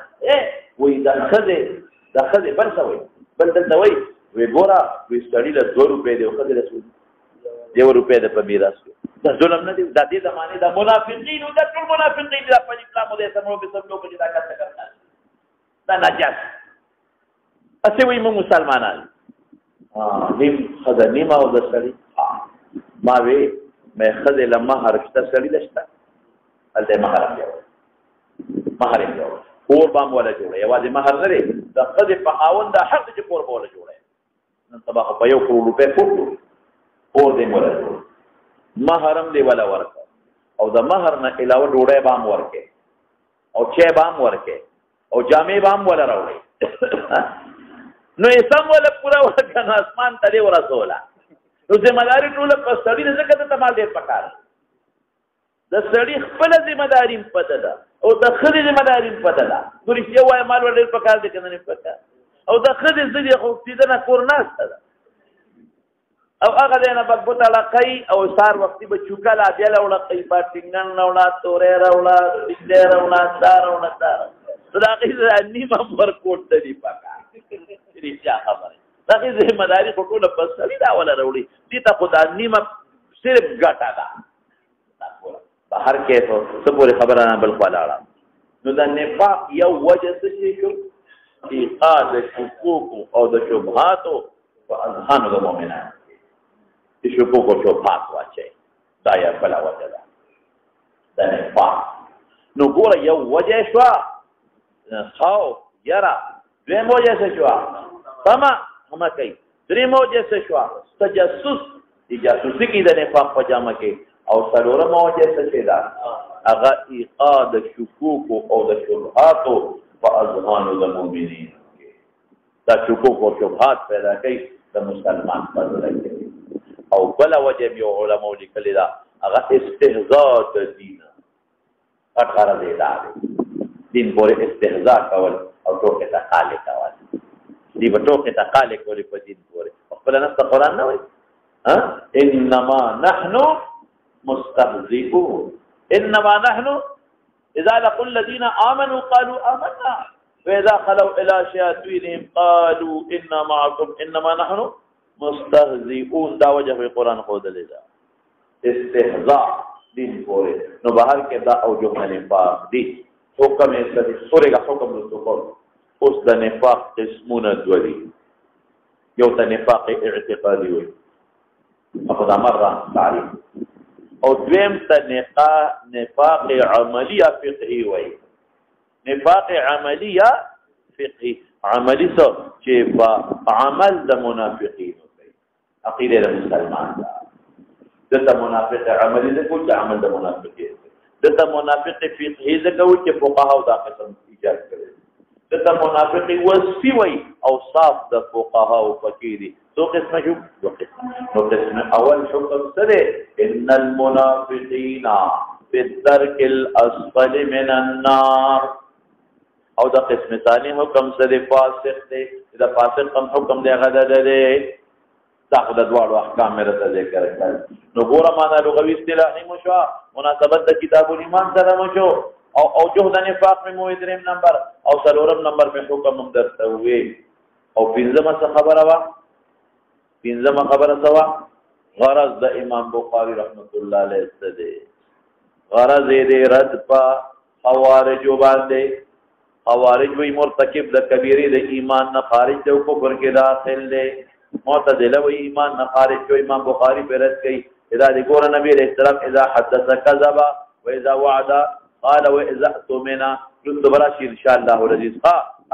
وایي د ښځې بل څه وایي بل دلته وایي وی ګوره وی سړي له 2 روپۍ دی او ښځې له 2 روپۍ ده په میراث کې دا ظلم نه دی دا دې د معنی دا منافقین او دا ټول منافقین دي په اسلام د سمو به سم لوګي دا کار کوي دا نجات اسه وي موږ مسلمانان نیم خدای نیم او د سړي ما وی مې خدای لمه هرشته سړي لشته الته مہر دی اور بام ولا جوړه یوازې مہر نه دی د خدای په خاوند د حق چې کور بوله جوړه نن سبا په 1 کروڑ روپے کوټو اور دې ولا مہرم دی ولا ورکه او د مہر نه علاوه ډوډۍ بام ورکه او چه بام ورکه او جامې بام ولا راوړي نو اسم ولا پورا ورکه نو اسمان ته ورسوله نو ذمہداري ټول په سړي نه ځکه ته مال ډېر پکار د سړي خپل ذمہداري پته ده او د خدای ذمہداري پته ده ګورې چې وای مال ډېر پکار دي کنه نه پته او د خدای ځدی خو دې نه کور ناشته ده او هغه دینه بغبط علاقای او سار وختي به چوکاله بیا له وړقې پاتینګن نه وړا تورې راوړا دې راوړا دار وړا دار دا کې نیمه ورکوټ دی پکا ریچا خبره دا کې ذمہداري په ټول په سړي دا ولا وروړي دې ته خدای نیمه صرف ګټا ده بهر کې ته سپوري خبره نه بل خلاړه نو دا نفاق یو وجه څه شو ایقاد حقوق او د شبهات او اذهان د مؤمنانو د شکوک او شبهات واچي دا یا بل وجه ده د نفاق نو ګوره یو وجه شو خوف یرا دویم وجه څه شو سما هم کوي دریم وجه څه شو تجسس د جاسوسي کې د نفاق په جامه کې او څلورم وجه څه ده هغه ایقاد شکوک او د شبهات په اذهان د مؤمنین دا شکوک او شبهات پیدا کوي د مسلمان په زړه کې او بل وجه یو علماء لیکلي دا هغه استهزاء د دین اټکار دی دا دین پورې استهزاء کول او ټوکې تقال کول دی په ټوکې تقال کول په دین پورې خپل نه قرآن نه وایي انما نحن مستهزئون انما نحن اذا لقوا الذين امنوا قالوا آمنا واذا خلوا الى شياطينهم قالوا انا معكم انما نحن مستهزئون دا وجه په قرآن خو دلیدا استهزاء دین پورې نو بهر کې دا او جو نفاق دي حکم یې څه سورې کا حکم رسول اوس د نفاق قسمونه دوی یو ته نفاق اعتقادي وي په دا مره تعریف او دویم ته نفاق عملی فقهي وي نفاق عملی فقهي عملی څه چې په عمل د منافقین کوي عقیده د مسلمان د منافق عملی د کوم عمل د منافقین دته منافق فقهي ځکه وي چې فقهاو دا قسم ایجاد کړي دته منافق وصفي وي او صاف د فقهاو پکې دي دو قسمه شو دو قسم اول حکم سره ان المنافقین فی الدرک الاسفل من النار او دا قسم ثانی حکم سره فاسق دی دا فاسق کم حکم دی غدا دی دا خود دوړو احکام مې راته ذکر کړل نو ګوره معنا لغوي اصطلاحي مو شو مناسبت د کتاب الایمان سره مو شو او جهد نفاق مې مو دریم نمبر او څلورم نمبر مې حکم هم درته وې او پنځمه خبره وا پنځمه خبره سوا غرض د امام بخاری رحمت الله علیه ستده غرض دې رد په خوارج باندې خوارج وی مرتکب د کبیره د ایمان نه خارج دی او کفر کې داخل دی معتزله و ایمان نه خارج جو امام بخاری پر رد کړي اذا ذکر نبی علیہ السلام اذا حدث كذب واذا وعد قال واذا اؤتمن تبرا ان شاء الله العزيز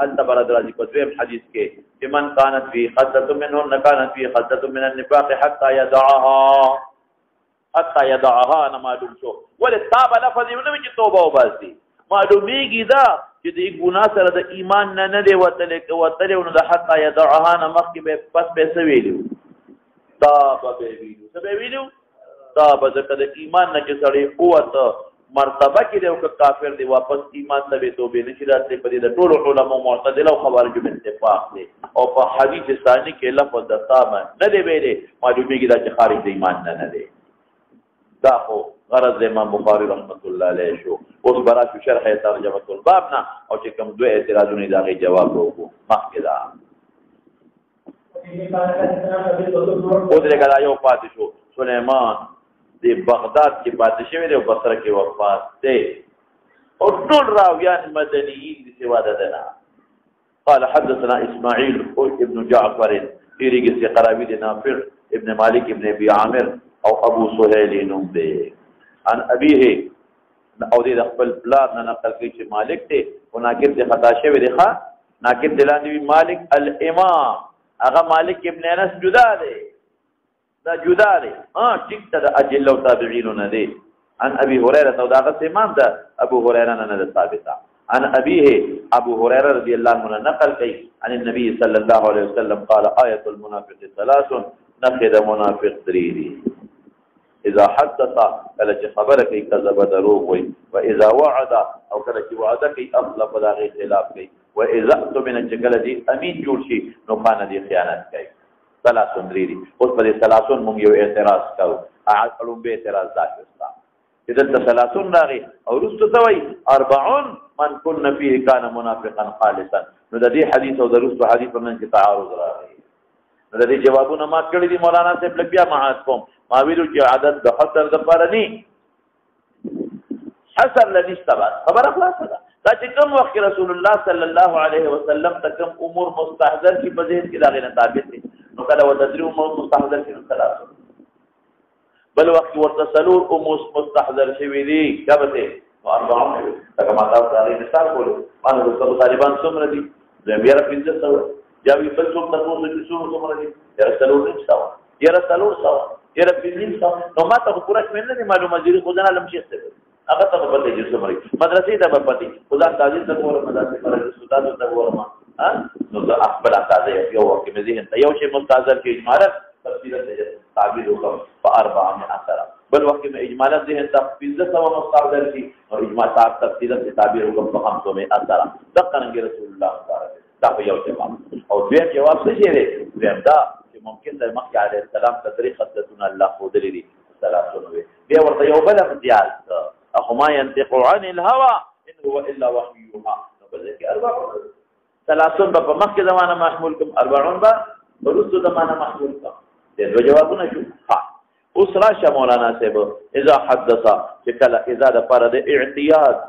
انت برد راضی کو دویم حدیث کې من كانت فی خصه منه كانت فی خصه من النفاق حتى يدعها انا معلوم شو ولتاب لفظ نو چې توبه وباسي معلومیږي دا چې د ګناه سره د ایمان نه دی وتلې نو د حتی یدعها نه مخکې به پس به څه ویلو تابه به ویلو څه به ویلو تابه ځکه د ایمان نه چې سړی قوت مرتبه کې دی او که کافر دی واپس ایمان ته به توبې نشي راتلی په دې د ټولو علماء معتزله او خوارجو اتفاق دی او په حدیث ثانی کې لفظ د تابه نه دی ویلی معلومیږي دا چې خارج د ایمان نه دی دا خو غرض امام بخاری رحمت الله علیه شو اوس برا شو شرح ترجمه الباب نه او چې کوم دوه اعتراضونه دا غي جواب وکړو مخکې دا او دغه دا یو پاتې شو سليمان د بغداد کې پاتې شوی دی او بصره کې وفات دی او ټول راویان مدنیین دي سوا دنا قال حدثنا اسماعيل ابن جعفر تیریږي چې قراوی دي نافع ابن مالک ابن ابي عامر او ابو سهيل نوم دی عن ابيه او دې خپل پلار نه نقل کوي چې مالک دی او ناقد دې خطا شوی دی ښا ناقد دلاندې مالک الامام هغه مالک ابن انس جدا دی دا جدا دی ټیک ته د اجل او تابعین نه دی عن ابي هريره او داغه امام ده ابو هريره نه ثابته عن ابيه ابو هريره رضي الله عنه نقل کوي عن النبي صلى الله عليه وسلم قال آية المنافق ثلاث نقد منافق دريدي اذا حدث کله چې خبره کوي کذب دروغ وي واذا وعد او کله چې وعده کوي اخلف دغه خلاف کوي واذا اؤتمن چې کله دې امین جوړ شي نو باندې دې خیانت کوي ثلاثون دريدي اوس په ثلاثون موږ یو اعتراض کوو اعلم به اعتراض ذاکستا چې د ثلاثون راغي او رستو توي 40 من كن فيه كان منافقا خالصا نو د دې حدیث او د رستو حدیث په منځ کې تعارض راغی نو د دې جوابونه ما کړی دي مولانا صاحب لبیا معاد کوم ما ویلو چې عدد د حصر د پاره ني حصر لدی استباد خبر خلاص ده دا چې کوم وخت رسول الله صلی الله علیه وسلم تکم امور مستحضر کی بذهن کې داغه ثابت دي نو کله وتدری امور مستحضر کې ثلاث بل وخت ورته سلور امور مستحضر شوی دي کبته 40 کما تاسو علی مثال کولو باندې د طالبان څومره دي زميره 1500 یا وی بل څوم تاسو چې څومره دي یا سلور نشته یا سلور سوا یا پنځم سوا نو ما ته پورا څنګه نه معلومه دي خو ځنه لم شي هغه ته په دې چې څومره مدرسې ته په پتی خدا تعالی ته ګوره مدرسې پر استاد ته ګوره ما نو د خپل تعالی یو وخت مې ذهن ته یو شی مستحضر کې اجمالا تفصیلا تعبیر وکم په 4 بل وخت مې اجمالا ذهن ته 1500 مستحضر کې او اجماع صاحب تفصیلا تعبیر وکم په 500 مې اثر د قرنګ رسول الله تعالی دا یو جواب او دې جواب څه شي دی دا چې ممکن د مخکې علیه السلام تدریخ حدثنا الله خو دلی ثلاثون بیا ورته یو بل امتیاز اخو ما ينطق عن الهوى ان هو الا وحي يوحى نو بل کې 40 ثلاثون په مخکې زمانه محمول کوم 40 په ورسته زمانه محمول کوم دې دوه جوابونه شو ها اوس راشه مولانا صاحب اذا حدث کله اذا د پر د اعتیاد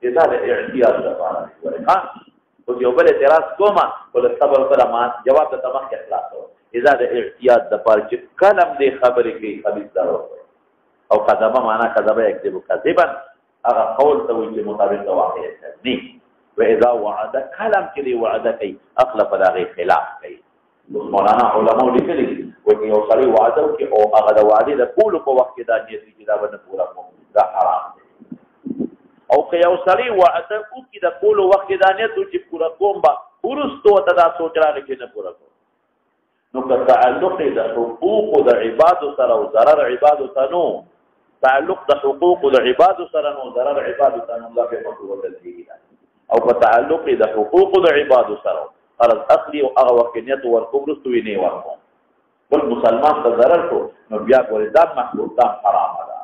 اذا د اعتیاد د پر ها او یو بل اعتراض کومه ول صبر پر ما جواب ته تمام کې اخلاص اذا د اعتیاد د پر چې کلم دې خبرې کوي خبيث درو او کذبه معنا کذبه یکذب کذبا هغه قول ته وي چې مطابق واقع دي و اذا وعد کلم کې دی وعده کوي اخلف دغه خلاف کوي مولانا علماء لیکلي و یو سړی وعده کوي او هغه د وعده د کول په وخت کې دا چې دا باندې پورا کوم دا حرام دی او که یو سړی وعده وکړي د کولو وخت کې دا نیت چې پوره کوم به وروستو ته دا سوچ راغی چې نه پوره کوم نو که تعلق د حقوقو د عبادو سره او ضرر عبادو ته نو تعلق د حقوقو د عبادو سره نو ضرر عبادو ته نو الله په مطلوبه تلګي او که تعلق د حقوقو د عبادو سره قرض اخلي او هغه وخت نیت ورکوم وروستو یې نه ورکوم بل مسلمان ته ضرر کو نو بیا ګورې دا محبوب دا حرامه ده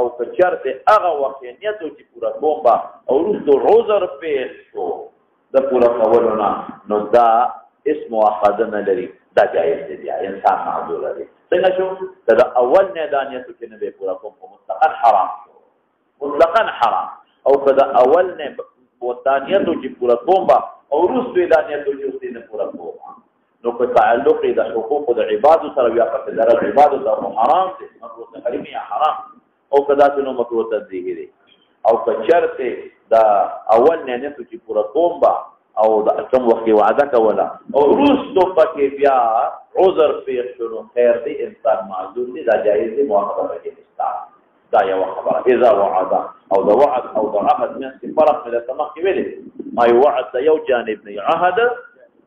او که چرته هغه وخت نیت چې پوره کوم به او وروستو عذر پیښ شو د پوره کولو نه نو دا اسم مؤاخذه نه لري دا جایز دی بیا انسان معذور دی څنګه شو دا اول نه دا نیت چې نه به پوره کوم مطلقاً حرام شو مطلقاً حرام او که دا اول نه بوتانیت چې پوره کوم به او وروستو دا نیت چې نه پوره کوم نو په تعلق د حقوق د عبادت سره بیا په ضرر عبادت او حرام دي مکروه تحریم یا حرام او کدا ته نو مکروه تنزیه دي او کچرته دا اول نه چې پوره کوم با او د کوم وخت وعده کوله او روستو پکې بیا عذر پیښ شو خیر دی انسان معذور دی دا جایز دی مؤاخذه کې نشته دا یو خبره اذا وعد او د وعد او د عهد من فرق له تمام کې ویل ما يوعد یو جانب نه عهد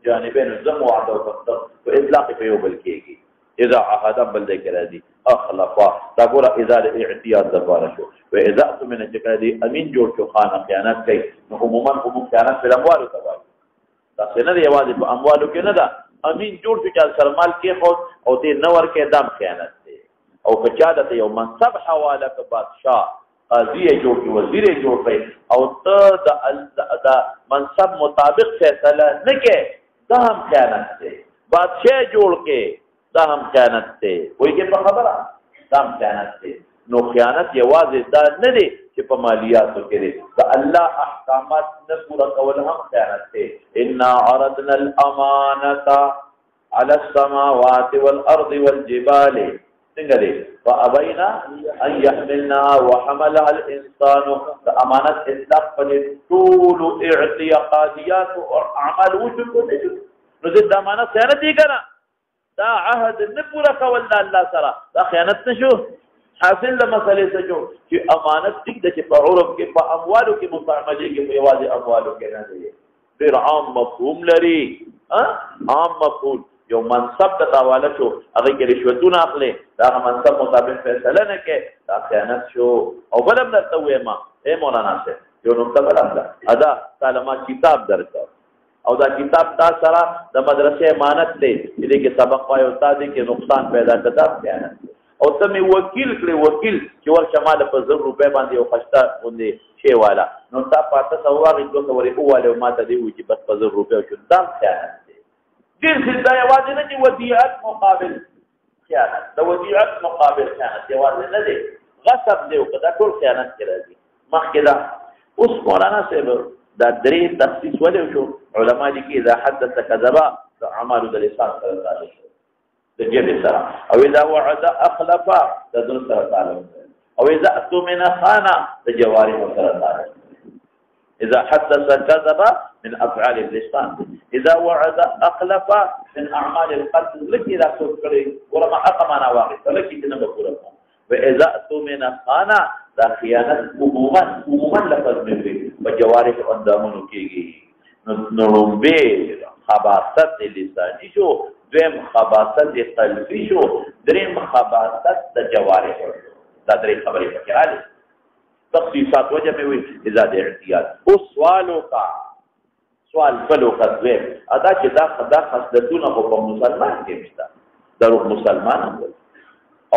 جانبين الزم وعد وفقد واطلاق في يوم الكيكي اذا عهد بل ذكر هذه اخلفا تقول اذا الاعتياد دبار شو واذا من الجكادي امين جوړ شو خانه خیانت کوي عموما هم خیانت په اموال تبع تاسو نه دی واجب په اموالو کې نه ده امین جوړ شو چې سرمال کې خو او دې نور کې دام خیانت دی او کچاده یو منصب حواله ک بادشاہ قاضی جوړ کی وزیر جوړ کړي او ته د منصب مطابق فیصله نه کې دا هم خیانت دی بادشاہ جوړ کې دا هم خیانت دی وایي کې په خبره دا هم خیانت دی نو خیانت یوازې دا نه دی چې په مالیاتو کې دی دا الله احکامات نه پوره کول هم خیانت دی انا عرضنا الامانه على السماوات والارض والجبال څنګه دی فابینا ان يحملنها وحملها الانسان دا امانت اطلاق پر طول اعتقادیات او اعمال وجود نو دې امانت خیانت دی کنه دا عهد نه پورا کول د الله سره دا خیانت نشو حاصل د مسلې څه جو چې امانت ټیک د چې په عرف کې په اموالو کې مستعمله کې په یوازې اموالو کې نه دی ډېر عام مفهوم لري عام مفهوم یو منصب ته حواله شو هغه کې رشوتونه اخلي دا منصب مطابق فیصله نه کې دا خیانت شو او بلم درته وایم اے مولانا سے یو نقطه بلم ده ادا تعالی ما کتاب درکو او دا کتاب تا سره د مدرسې امانت دی دې کې سبق وایي استاد کې نقصان پیدا کړه خیانت او ته می وکیل کړي وکیل چې ورشه مال په 100 روپے باندې او خشته باندې شی والا نو تا پاته سواري دوه ورې اواله ماته دی چې بس په 100 روپے شو دا خیانت دین خدای یوازې نه دی ودیعت مقابل خیانت د ودیعت مقابل خیانت یوازې نه دی غصب دی او کدا ټول خیانت کې راځي مخکې دا اوس مولانا صاحب دا درې تخصیص ولې شو علما دي کې اذا حدث كذبا اعمال اللسان سره تعلق د جبه سره او اذا وعد اخلف د ذل سره تعلق او اذا اؤمن خان د جوارح سره تعلق اذا حدث كذب من افعال اللسان اذا وعد اخلف من اعمال القلب لكي لا تذكري ورما اقمنا واقع لكي تنبكره واذا اؤمن خان دا خیانت عموما لفظ منوي بجوارح اندامونو کېږي نو به خباثت لسانی شو دویم خباثت قلبی شو دریم خباثت د جوارح دا درې خبرې پکې راځي تخصیصات وجه میں ہوئی اذا دے احتیاط اس سوالوں کا سوال بلو کا دویم ادا چې دا خدا خصلتونه په مسلمان کې نشته درو مسلمان هم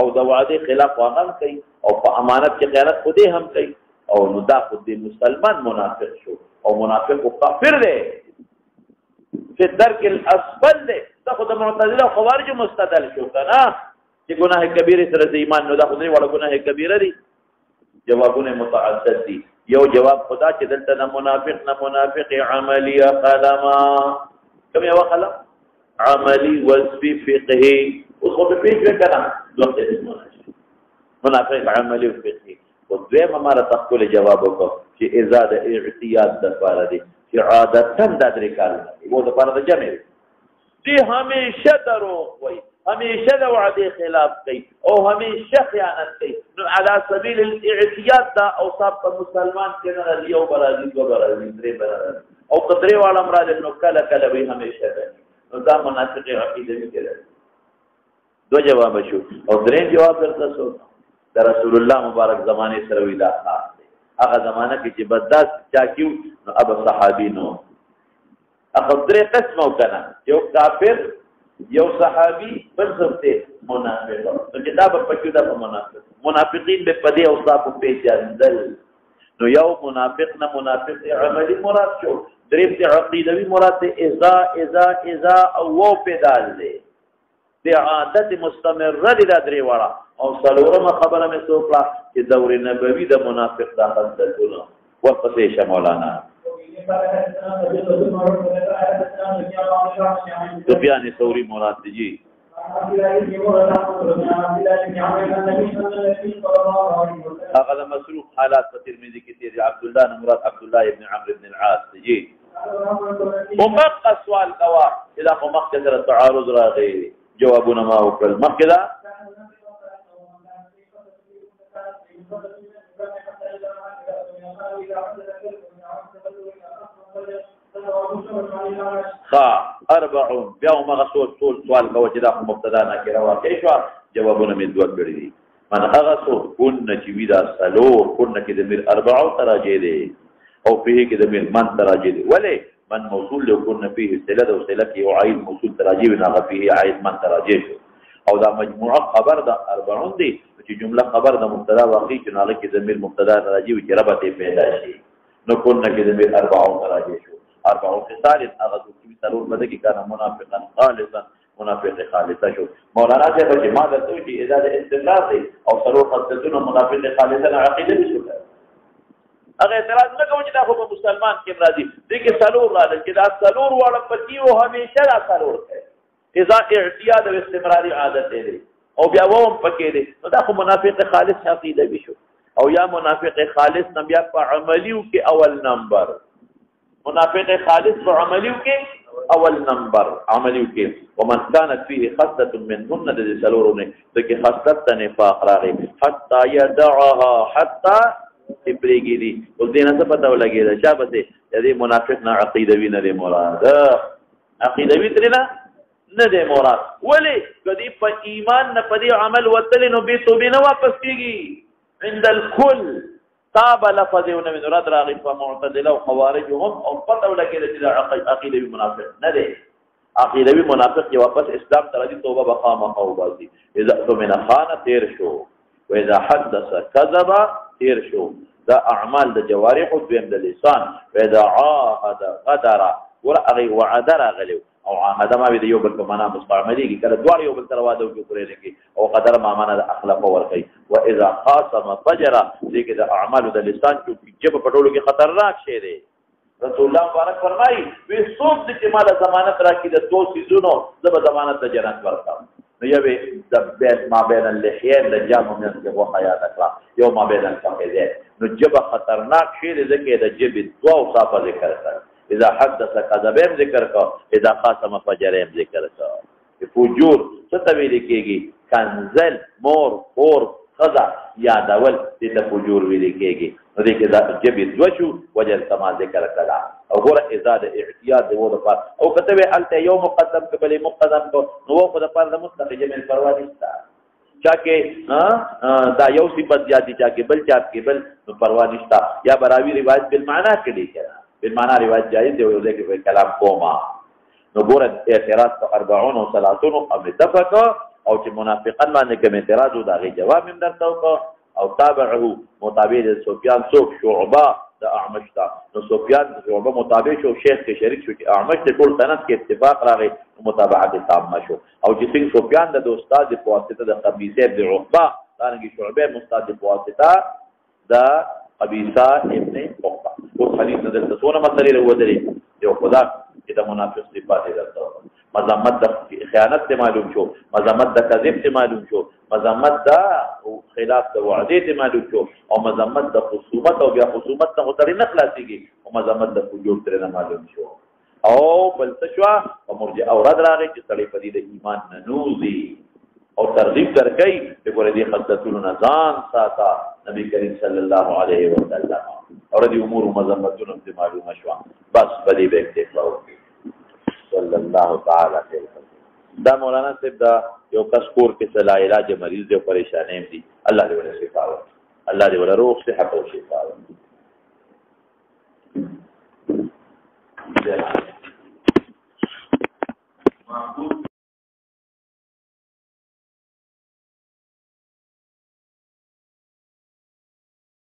او د وعده خلاف واغم کوي او په امانت کې خیانت خوده هم کوي او نو دا خود مسلمان منافق شو او منافق او کافر دی په درک الاسفل دی دا خود معتزله او خوارج مستدل شو کنه چې ګناه کبیره سره ایمان نو دا خود وړ ګناه کبیره دی جوابونه متعدد دي یو جواب خدا چې دلته نه منافق عملی قلما کوم یو قلم عملی وصفی فقهی اوس خو په پیښه کړه دوه اسمه منافق عملی او فقهی او دوی ما تخول جواب وکړو چې ازاد اعتیاد د فار دي چې عادتاً د درې کارونه وو د فار د جمع دي همیشه درو وای همیشه د وعدې خلاف کوي او همیشه خیانت کوي نو علی سبیل الاعتیاد دا اوصاف په مسلمان کې نه راځي یو به راځي دوه به راځي درې به راځي او که درې واړه هم راځي نو کله کله به همیشه کوي نو دا منافق عقیدوي کې راځي دو جواب شو او درېم جواب درته شو د رسول الله مبارک زمانه سره وی دا خاص دی هغه زمانه کې چې بداس چا کیو نو ابو صحابي نو هغه درې قسم وکنه یو کافر یو صحابي بل څه منافق نو چې دا په پکې دا منافقین به پدې او صاحب په پیژندل نو یو منافق نه منافق عملی مراد شو درې عقیدوي مراد اذا او پیدال دی د عادت مستمره دي دا درې واړه او څلورمه خبره مې څوکړه چې دور نبوي د منافق داخل دلونه ورپسې شمولانا سفیان ثوری مراد دی هغه د مسروق حالات په ترمذی کې دی عبد الله مراد عبد الله ابن عمرو ابن العاص دی ومقص سوال کوا اذا مقصد تعارض راغی جوابونه ما وکړل مخکې دا اربعون بیا ما سوال کوي چې دا مبتدا نکره واقع شو جوابونه مې دوه کړی دي من هغه څو كن چې ودا سلو كن کې د میر 4 تراجه دي او په کې د میر من تراجه دي ولې من موصول لو كن فيه صله او صله کې عائد موصول تراجه بنا فيه عائد من تراجه او دا مجموعه خبر دا 40 دي چې جمله خبر د مبتدا واقع چې ناله کې د میر مبتدا تراجه چې ربط پیدا شي نو كن کې د میر 4 تراجه شو 4 ثالث هغه چې ضرور بده کې کار منافقا خالصا منافق خالصا شو مولانا ته چې ما درته چې اذا د استمرار دي او ضرور قصدونه منافق خالصا عقیده شو هغه اعتراض نه کوي چې دا خو مسلمان کې راځي دي کې ضرور راځي چې دا ضرور وړ پتی او همیشه دا ضرور کوي اذا اعتیاد او استمراري عادت دي او بیا ووم پکې دي نو دا خو منافق خالص عقیده شو او یا منافق خالص نه بیا په عملیو کې اول نمبر منافق خالص په عملیو کې اول نمبر عملیو کې ومن كانت فيه خصله منهن د سلورونه د کې خصلت نفاق راغی حتى يدعها حتى تبريګي دي ول دې نه څه پته ولګي دا شابه دې دې منافق نه عقیدوي نه مراد عقیدوي تر نه دې مراد ولی کدی په ایمان نه په دې عمل وتل نو به توبه نه واپس کیږي عند الكل تاب لفظ من رد راغب ومعتدله وخوارجهم او پته ولګي چې عقیدوي منافق نه دي عقیدوي منافق چې واپس اسلام ته راځي توبه بقامه او بازي اذا من خانه تیر شو واذا حدث كذب تیر شو دا اعمال د جوارح او د لسان واذا عاهد غدر ورغي وعد راغلو او عاهد ما به یو بل په معنا مستعملي کې کله دوه یو بل تر واده او پرې لګي او قدر ما معنا د اخلاق ورغي واذا خاصم فجر دې کې د اعمال د لسان چې جب پټولو کې خطرناک شی دی رسول الله مبارک فرمایي وي څوک چې مال ضمانت راکړي د دوه سيزونو د ضمانت د جنت ورکړه نو یو د بیت ما بین اللحیین د جامو من کې وو حیات کړه یو ما بین الفخذین نو جب خطرناک شی دی چې د جب دوه صفه ذکر کړه اذا حدث كذبهم ذکر کا اذا خاصم فجرهم ذکر کا فجور څه ویل کېږي کنزل مور اور خذا یادول دې فجور ویل کېږي نو دې کې دا جبې دوشو وجل سما ذکر کړه او ګوره اذا د اعتیاد دی وو په او کتبه الته یو مقدم قبل مقدم کو نو خو د پر د مستقیم پروا نشته چا کې دا یو صفت یادی چا کې بل چا کې بل پروا نشته یا براوی روایت بالمعنى کې دی کړه بالمعنى روایت جایز دی او دې کې کلام کوما نو ګوره اعتراض 40 او 30 او متفق او چې منافقان باندې کوم اعتراض او دا غي جواب هم درته او تابعه مطابق سفیان سوق شعبہ د اعمش تا نو سفیان شعبہ مطابق شو شیخ کې شریک شو چې اعمش د ټول سند کې اتفاق راغی متابعت تام شو او چې څنګه سفیان د استاد په واسطه د قبيصه د عقبہ دانګي شعبہ مستاد په واسطه د قبيصه ابن عقبہ او حدیث د څونه مسلې ورودري یو خدا چې د منافق صفات درته مذمت د خیانت ته معلوم شو مذمت د کذب ته معلوم شو مذمت د خلاف د وعده ته معلوم شو او مذمت د خصومت او بیا خصومت ته تر نه خلاصيږي او مذمت د فجور تر نه معلوم شو او بل تشوا او مرجع او رد راغی چې سړی په دې د ایمان نه نوځي او ترغیب درکې چې ګورې دې خصلتونو نه ځان ساته نبی کریم صلی الله علیه وسلم او دې امور مذمتونو ته معلومه شو بس بدی به اکتفا وکړي صلی الله تعالی علیه وسلم. دا مولانا صاحب دا یو کس کور کې لا علاج مریض دی پریشانې دي الله دې ورته شفا ورکړي الله دې ورته روغ صحت او شفا ورکړي.